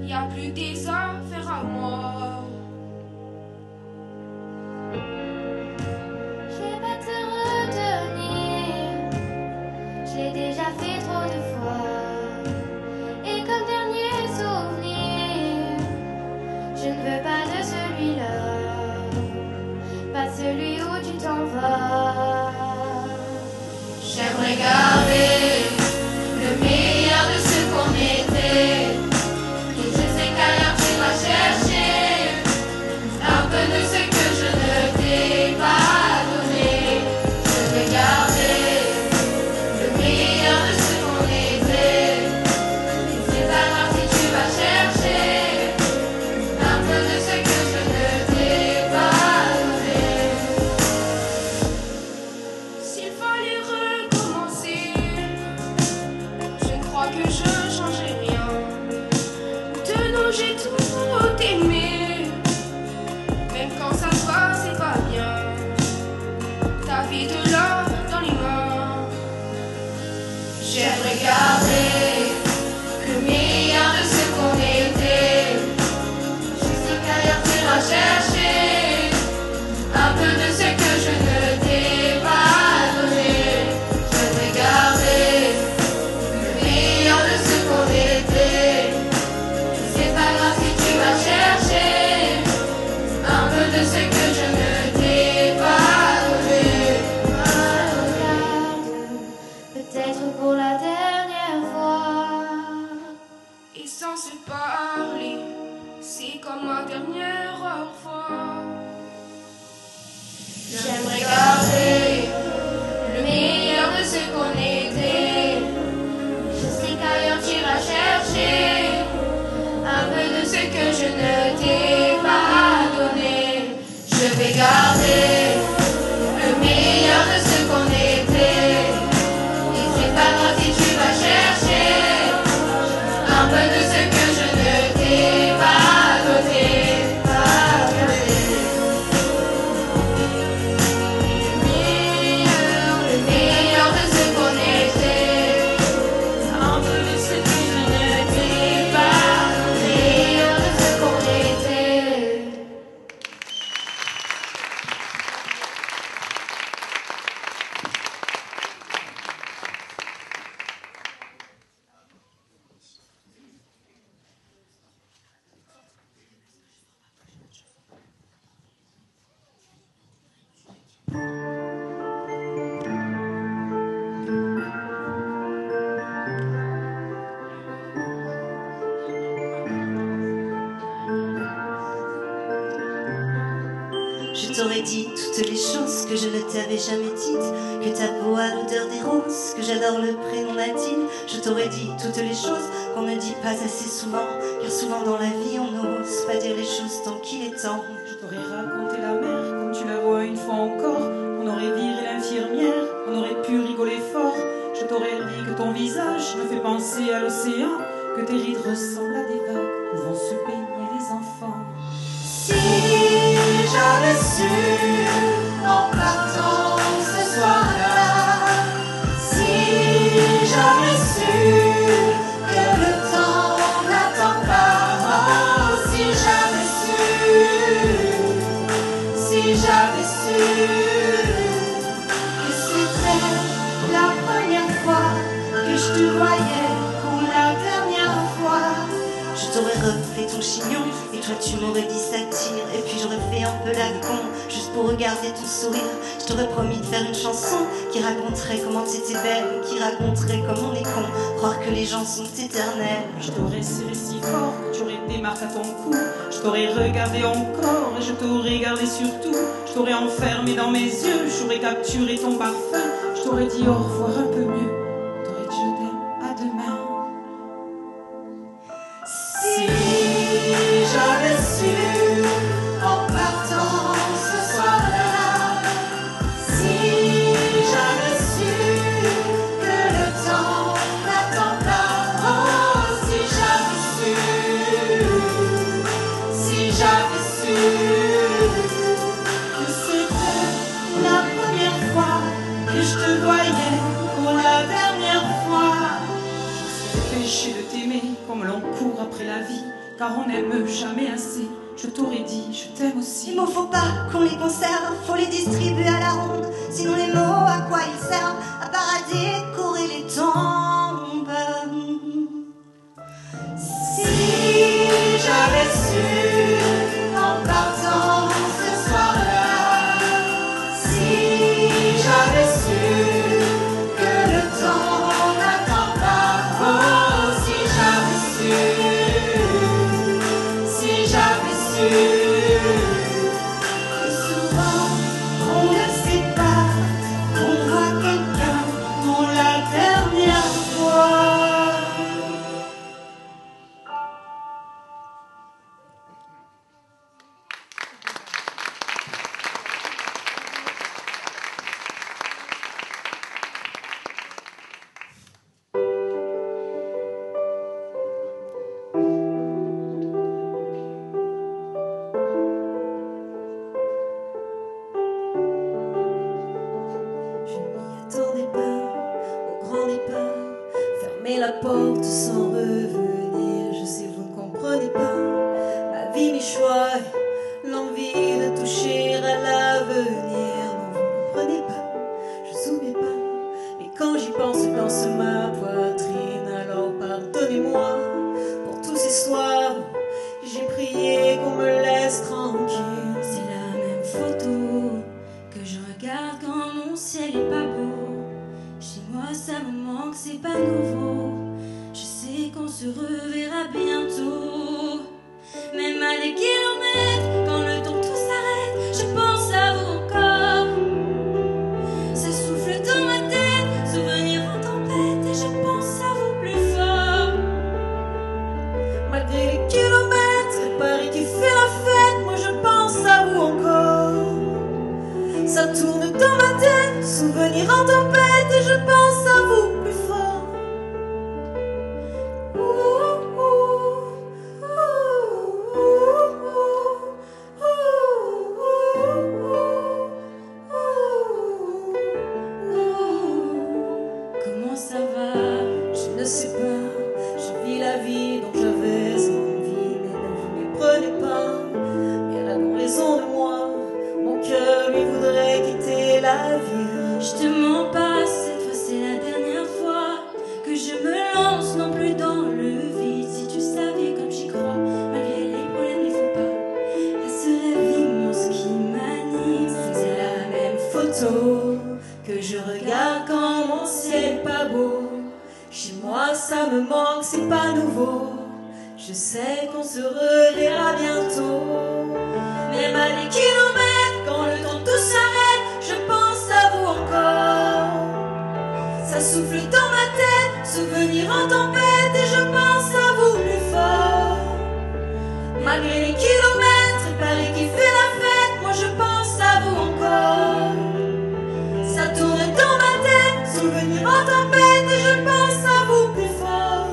y a plus que des affaires à moi. Je vais pas te retenir, je l'ai déjà fait trop de fois. Et comme dernier souvenir, je ne veux pas de celui-là, pas celui où tu t'en vas. J'aimerais garder le meilleur de ce qu'on était. Et je sais qu'ailleurs tu vas chercher un peu de ce que je ne t'ai pas donné. Je vais garder le meilleur de ce qu'on était. Et c'est pas grave si tu vas chercher un peu de ce que je ne t'ai pas donné. S'il fallait recommencer, je ne crois que je changerais rien. De nous j'ai tout aimé, même quand ça se voit c'est pas bien. T'avais de l'or dans les mains. J'aimerais garder le meilleur de ce qu'on était. Je sais qu'ailleurs tu vas chercher un peu de ce que je ne t'ai pas donné. Je vais garder le meilleur de ce qu'on était. C'est pas grave si tu vas chercher un peu de ce que je ne t'ai pas donné. Peut-être pour la dernière fois. Et sans se parler, c'est comme un dernier au revoir. J'aimerais garder le meilleur de ce qu'on était. Je sais qu'ailleurs tu vas chercher un peu de ce que je ne t'ai pas donné. Je vais garder le meilleur de ce qu'on était. Et c'est pas grave si tu vas chercher un peu de ce que je ne t'ai pas donné. Le meilleur de ce qu'on était. Un peu de ce que je ne t'ai pas donné. Le meilleur de ce qu'on était. Je t'aurais dit toutes les choses que je ne t'avais jamais dites, que ta peau a l'odeur des roses, que j'adore le prénom Nadine. Je t'aurais dit toutes les choses qu'on ne dit pas assez souvent, car souvent dans la vie on n'ose pas dire les choses tant qu'il est temps. Je t'aurais raconté la mer comme tu la vois une fois encore. On aurait viré l'infirmière, on aurait pu rigoler fort. Je t'aurais dit que ton visage me fait penser à l'océan, que tes rides ressemblent à des vagues où vont se baigner les enfants. Si j'avais su en partant ce soir-là, si j'avais su que le temps n'attend pas, oh, si j'avais su que c'était la première fois que je te voyais pour la dernière fois. Je t'aurais refait ton chignon, et toi tu m'aurais dit ça tire. Et puis j'aurais fait un peu la con, juste pour regarder ton sourire. Je t'aurais promis de faire une chanson qui raconterait comment t'étais belle, qui raconterait comme on est con, croire que les gens sont éternels. Je t'aurais serré si fort que tu aurais des marques à ton cou. Je t'aurais regardé encore et je t'aurais gardé surtout. Je t'aurais enfermé dans mes yeux, j'aurais capturé ton parfum. Je t'aurais dit au revoir un peu mieux, t'aurais dit je t'aime, à demain. Si j'avais su en partant ce soir-là, si j'avais su que le temps n'attend pas, oh, si j'avais su que c'était la première fois que je te voyais pour la dernière fois. C'est le péché de t'aimer comme l'on court après la vie. car on n'aime jamais assez. Je t'aurais dit, je t'aime aussi. Les mots, faut pas qu'on les conserve, faut les distribuer à la ronde. Sinon les mots, à quoi ils servent? À part à décorer les tombes. Si j'avais su en partant ce soir-là, si j'avais su que le temps n'attend pas, oh, si j'avais su, si j'avais su. Souvent on ne sait pas, on voit quelqu'un pour la dernière fois. Attendez pas au grand départ, fermez la porte sans revenir. Je sais vous ne comprenez pas ma vie, mes choix, l'envie de toucher à l'avenir. Non, vous ne comprenez pas, je souviens pas, mais quand j'y pense, je danse ma poitrine. Alors pardonnez-moi pour tous ces soirs où j'ai prié qu'on me laisse tranquille. C'est la même photo que je regarde quand mon ciel est pas beau. Chez moi ça me manque, c'est pas nouveau. Je sais qu'on se reverra bientôt. Même à des kilomètres, quand le temps tout s'arrête, je pense à vous encore. Ça souffle dans ma tête, souvenir en tempête, et je pense à vous plus fort. Malgré les kilomètres et Paris qui fait la fête, moi je pense à vous encore. Ça tourne dans ma tête, souvenir en tempête, et je pense à vous plus fort. Comment ça va? Je ne sais pas, je vis la vie dont j'avais envie, mais ne vous méprenez pas, mais elle a non raison de moi, mon cœur lui voudrait quitter la ville. Je te mens pas, cette fois c'est la dernière fois que je me lance non plus dans le vide. Si tu savais comme j'y crois, malgré les problèmes, il faut pas. À ce rêve immense qui m'anime, C'est la même photo que je regarde quand mon ciel est pas beau. Chez moi ça me manque, c'est pas nouveau. Je sais qu'on se reverra bientôt. Même à des kilomètres, quand le temps tout s'arrête, je pense à vous encore. Ça souffle dans ma tête, souvenir en tempête, et je pense à vous plus fort. Malgré les kilomètres et Paris qui fait la fête, moi je pense à vous encore. Ça tourne dans ma tête, souvenir en tempête, et je pense à vous plus fort.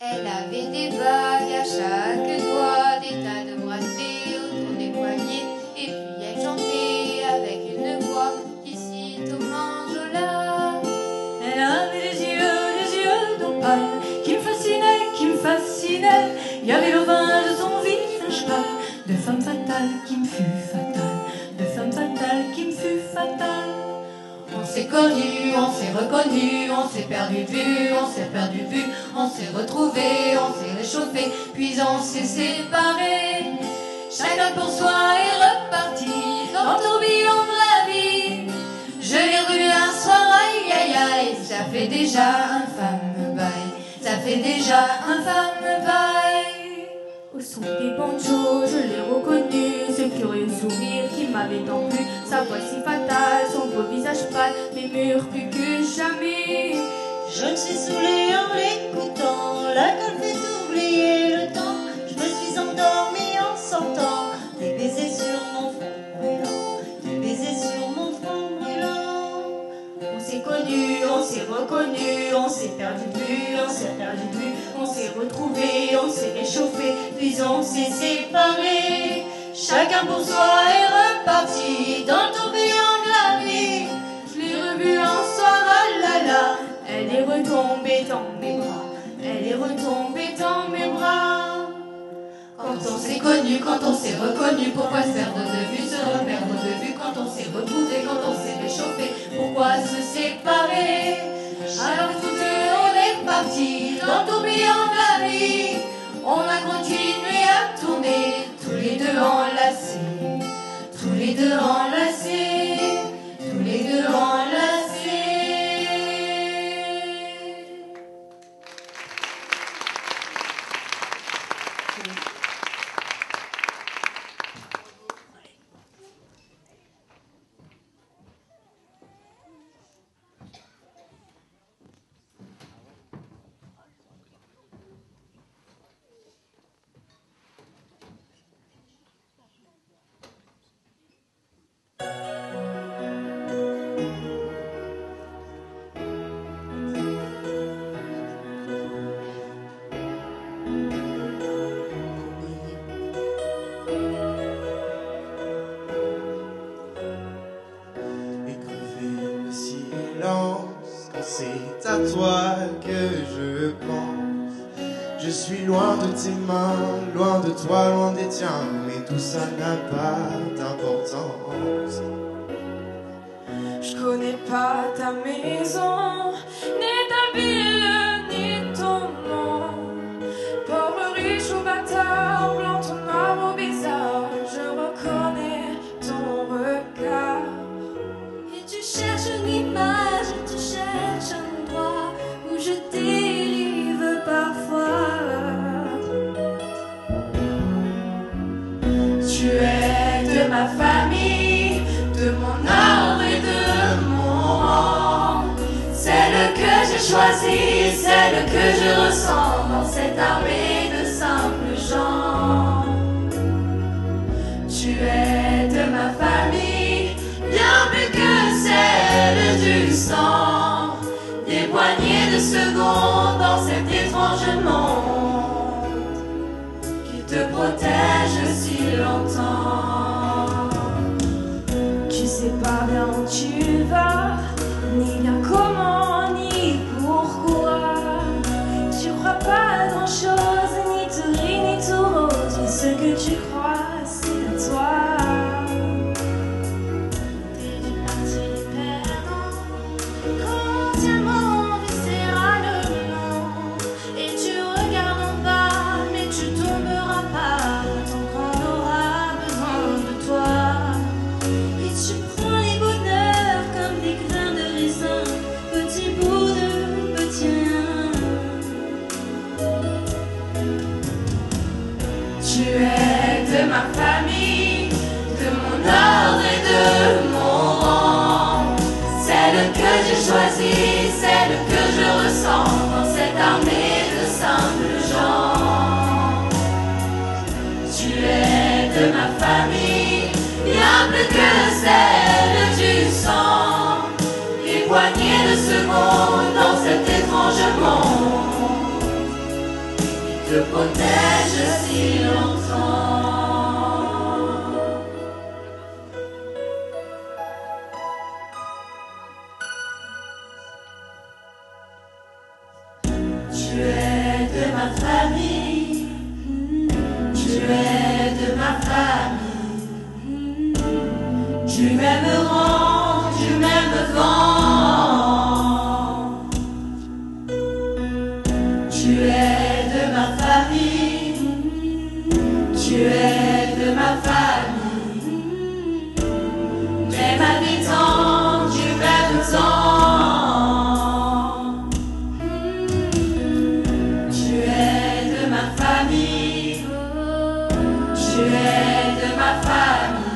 Elle avait des bagues à chaque doigt, des tas de bracelets autour des poignets, et puis elle chantait avec une voix qui cite au manjola. Elle avait des yeux d'opale qui me fascinaient. Il y avait le vin de son visage pâle, de femme fatale qui me fut fatale, de femme fatale qui me fut fatale. On s'est connus, on s'est reconnus, on s'est perdu de vue, on s'est perdu de vue, on s'est retrouvés, on s'est réchauffés, puis on s'est séparés. Chacun pour soi est reparti dans le tourbillon de la vie. Je l'ai revu un soir, aïe aïe aïe, ça fait déjà un fameux bail, ça fait déjà un fameux bail. Au son des banjos, je l'ai reconnu, ce curieux sourire qui m'avait tant plu, sa voix si fatale, son beau visage pâle, mes murs plus que jamais. suis saoulée en l'écoutant. L'alcool fait oublier le temps. Je me suis endormie en sortant. Des baisers sur mon front brûlant. Des baisers sur mon front brûlant. On s'est connus, on s'est reconnus, on s'est perdu de vue, on s'est perdu de vue, on s'est retrouvés, on s'est réchauffés, puis on s'est séparés. Chacun pour soi est reparti dans le tourbillon de la vie. Je l'ai revue un soir, ah là là, elle est retombée dans mes bras, elle est retombée dans mes bras. Quand on s'est connu, quand on s'est reconnu, pourquoi se perdre de vue, se reperdre de vue? Quand on s'est retrouvé, quand on s'est réchauffé, pourquoi se séparer? Alors tous deux on est repartis dans le tourbillon de la vie. On a continué à tourner, tous les deux enlacés, tous les deux enlacés, tous les deux enlacés. C'est à toi que je pense. Je suis loin de tes mains, loin de toi, loin des tiens, mais tout ça n'a pas d'importance. Je connais pas ta maison, ni ta ville, ni ton nom. Pauvre, riche ou bâtard, blanc ou noir ou bizarre, je reconnais ton regard. Et tu cherches une image, tu cherches un endroit où je dérive parfois. Tu es de ma famille, de mon ordre et de mon rang. Celle que j'ai choisie, celle que je ressens dans cette armée de simples gens. Tu es de ma famille, bien plus que celle du sang. Des poignées de secondes dans cet étrange monde qui te protège si longtemps. Tu sais pas bien où tu vas, ni bien comment, ni pourquoi. Tu crois pas à grand chose, ni tout gris, ni tout rose, mais ce que tu crois, c'est à toi. T'es du parti des perdants, consciemment viscéralement. Et tu regardes en bas, mais tu tomberas pas tant qu'on aura besoin de toi. Et tu prends les bonheurs comme des grains de raisin, petit bout de petit rien. Tu es de ma famille, de mon ordre et de mon rang. Celle que j'ai choisie, celle que je ressens dans cette armée de simples gens. Tu es de ma famille, bien plus que celle du sang. Des poignées de secondes dans cet étrange monde qui te protège si longtemps. Tu es de ma famille, tu es de ma famille, du même rang, du même vent. Tu es de ma famille, tu es de ma famille, même habitant du même temps. Tu es de ma famille, tu es de ma famille.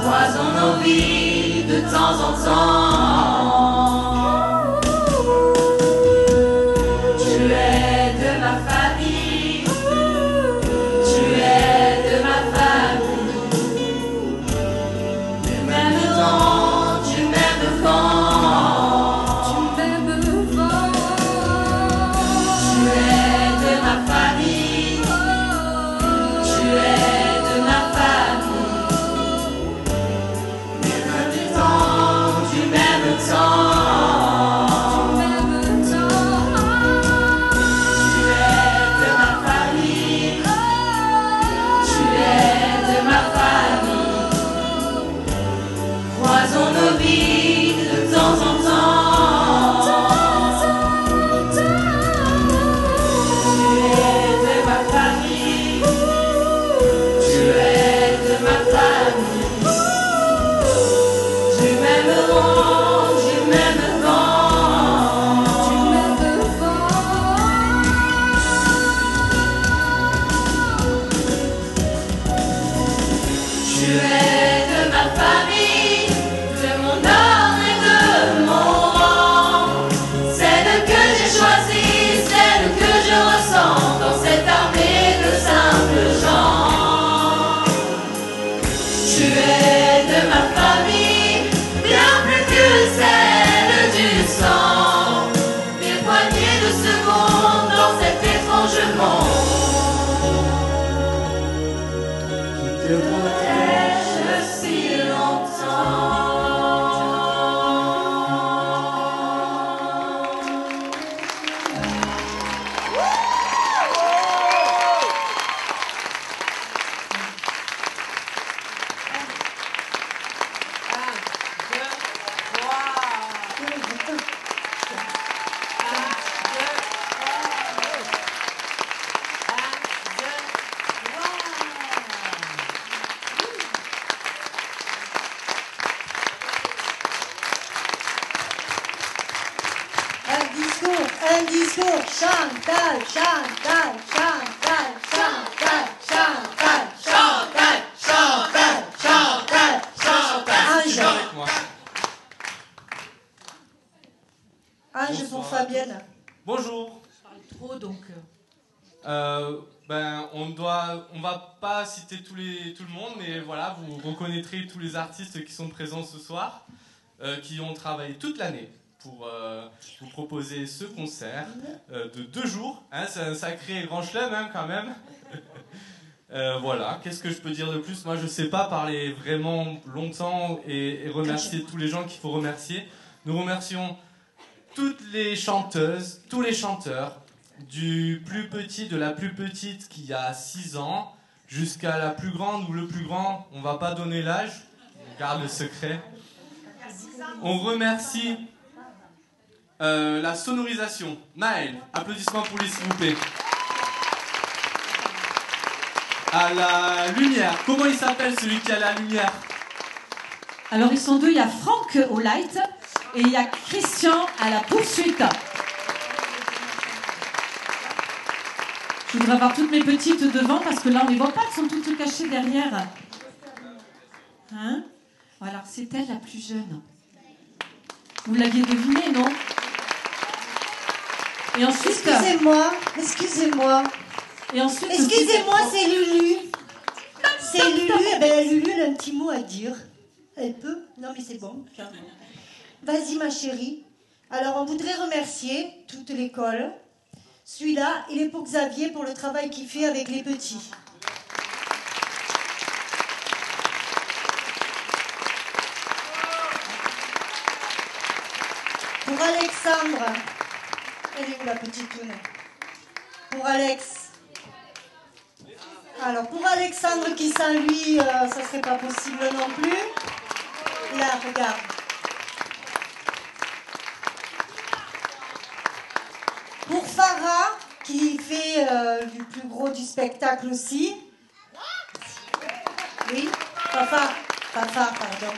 Croisons nos vies de temps discours, Chantal, Chantal, Chantal, Chantal, Chantal, Chantal, Chantal, Chantal, Chantal. Ange. Avec moi. Ange pour Fabienne. Bonjour. Je parle trop donc. On va pas citer tout le monde, mais voilà, vous reconnaîtrez tous les artistes qui sont présents ce soir, qui ont travaillé toute l'année pour vous proposer ce concert de 2 jours. Hein, c'est un sacré grand chelem hein, quand même. Voilà, qu'est-ce que je peux dire de plus? Moi, je sais pas parler vraiment longtemps et remercier tous les gens qu'il faut remercier. Nous remercions toutes les chanteuses, tous les chanteurs, du plus petit, de la plus petite qui a 6 ans, jusqu'à la plus grande ou le plus grand. On va pas donner l'âge, on garde le secret. On remercie la sonorisation. Maël, applaudissements pour lui s'il vous plaît. À la lumière, comment il s'appelle celui qui a la lumière? Alors ils sont 2, il y a Franck au light et il y a Christian à la poursuite. Je voudrais avoir toutes mes petites devant parce que là on ne les voit pas, elles sont toutes cachées derrière. Hein? Voilà, c'est elle la plus jeune. Vous l'aviez deviné, non? Et ensuite... Excusez-moi. Et ensuite... Excusez-moi, c'est Lulu. C'est Lulu. Eh ben, Lulu, elle a un petit mot à dire. Elle peut? Non, mais c'est bon. Vas-y, ma chérie. Alors, on voudrait remercier toute l'école. Celui-là, il est pour Xavier, pour le travail qu'il fait avec les petits. Pour Alexandre. Elle est où, la petite toune? Pour Alex. Alors, pour Alexandre, qui sans lui, ça serait pas possible non plus. Là, regarde. Pour Farah, qui fait du plus gros du spectacle aussi. Oui, Fafa, pardon.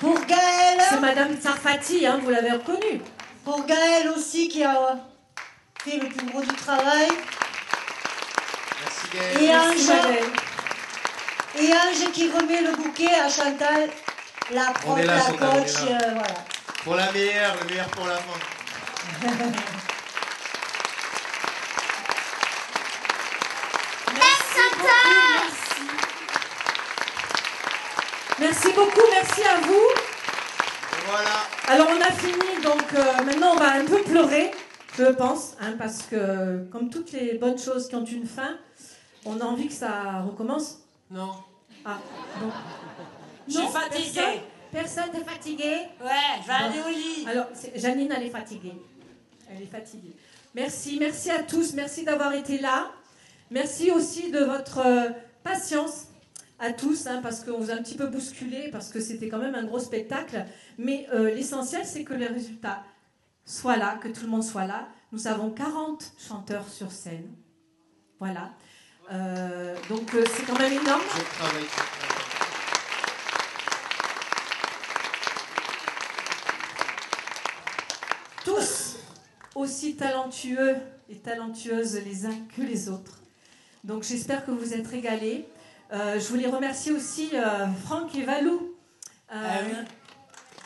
Pour Gaëlle. C'est Madame Sarfati, hein, vous l'avez reconnue. Pour Gaëlle aussi, qui a fait le plus gros du travail. Merci Gaëlle. Et Merci, Ange. Gaëlle. Et Ange qui remet le bouquet à Chantal, la prof, la coach, voilà. Pour la meilleure, le meilleur pour la fin. Merci beaucoup, merci à vous. Voilà. Alors on a fini, donc maintenant on va un peu pleurer, je pense, hein, parce que comme toutes les bonnes choses qui ont une fin, on a envie que ça recommence. Non. Ah, donc. Je suis fatiguée. Personne n'est fatigué? Ouais, je vais aller au lit. Alors, Janine, elle est fatiguée. Elle est fatiguée. Merci à tous, merci d'avoir été là. Merci aussi de votre patience à tous, hein, parce qu'on vous a un petit peu bousculé, parce que c'était quand même un gros spectacle. Mais l'essentiel, c'est que les résultats soient là, que tout le monde soit là. Nous avons 40 chanteurs sur scène. Voilà. Donc, c'est quand même énorme. Je travaille. Tous aussi talentueux et talentueuses les uns que les autres. Donc j'espère que vous êtes régalés. Je voulais remercier aussi Franck et Valou à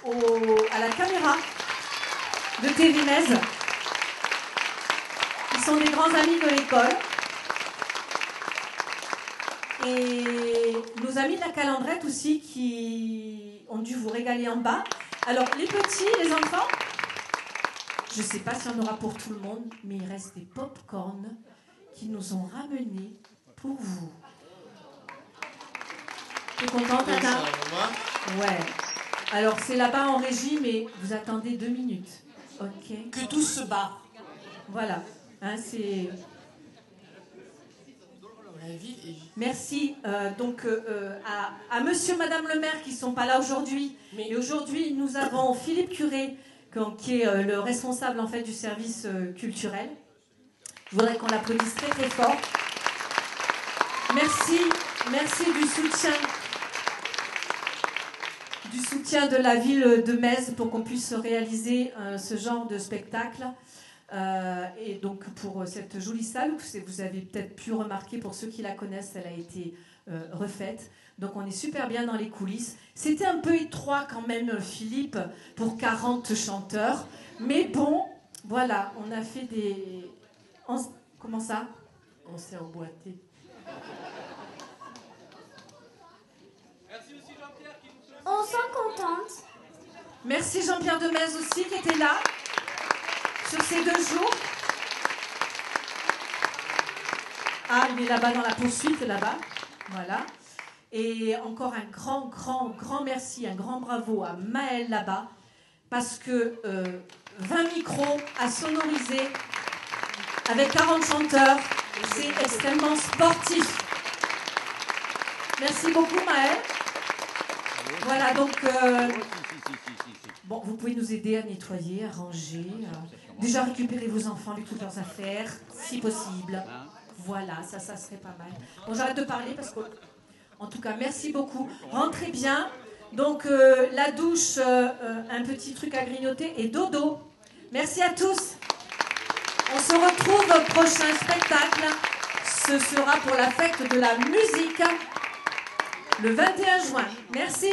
la caméra de Tévinez. Ils sont des grands amis de l'école. Et nos amis de la Calandrette aussi qui ont dû vous régaler en bas. Alors les petits, les enfants, je ne sais pas si on aura pour tout le monde, mais il reste des pop-corn qui nous ont ramenés pour vous. T'es contente, Anna? Ouais. Alors, c'est là-bas en régie, mais vous attendez 2 minutes. Ok. Que tous se barrent. Voilà. Hein, c'est... Merci donc à monsieur, madame le maire qui ne sont pas là aujourd'hui. Et aujourd'hui, nous avons Philippe Curé, qui est le responsable en fait du service culturel. Je voudrais qu'on l'applaudisse très très fort. Merci du soutien du soutien de la ville de Metz pour qu'on puisse réaliser ce genre de spectacle. Et donc pour cette jolie salle, vous avez peut-être pu remarquer, pour ceux qui la connaissent, elle a été refaite. Donc on est super bien dans les coulisses. C'était un peu étroit quand même, Philippe, pour 40 chanteurs. Mais bon, voilà, on a fait des... Comment ça? On s'est emboîté. On s'en contente. Merci Jean-Pierre de Metz aussi qui était là sur ces 2 jours. Ah, il est là-bas dans la poursuite, là-bas. Voilà. Et encore un grand merci, un grand bravo à Maëlle là-bas, parce que 20 micros à sonoriser avec 40 chanteurs, c'est extrêmement sportif. Merci beaucoup Maëlle. Voilà, donc, bon, vous pouvez nous aider à nettoyer, à ranger, déjà récupérer vos enfants avec toutes leurs affaires, si possible. Voilà, ça serait pas mal. Bon, j'arrête de parler parce que, en tout cas, merci beaucoup. Rentrez bien. Donc, la douche, un petit truc à grignoter et dodo. Merci à tous. On se retrouve au prochain spectacle. Ce sera pour la fête de la musique. Le 21 juin. Merci.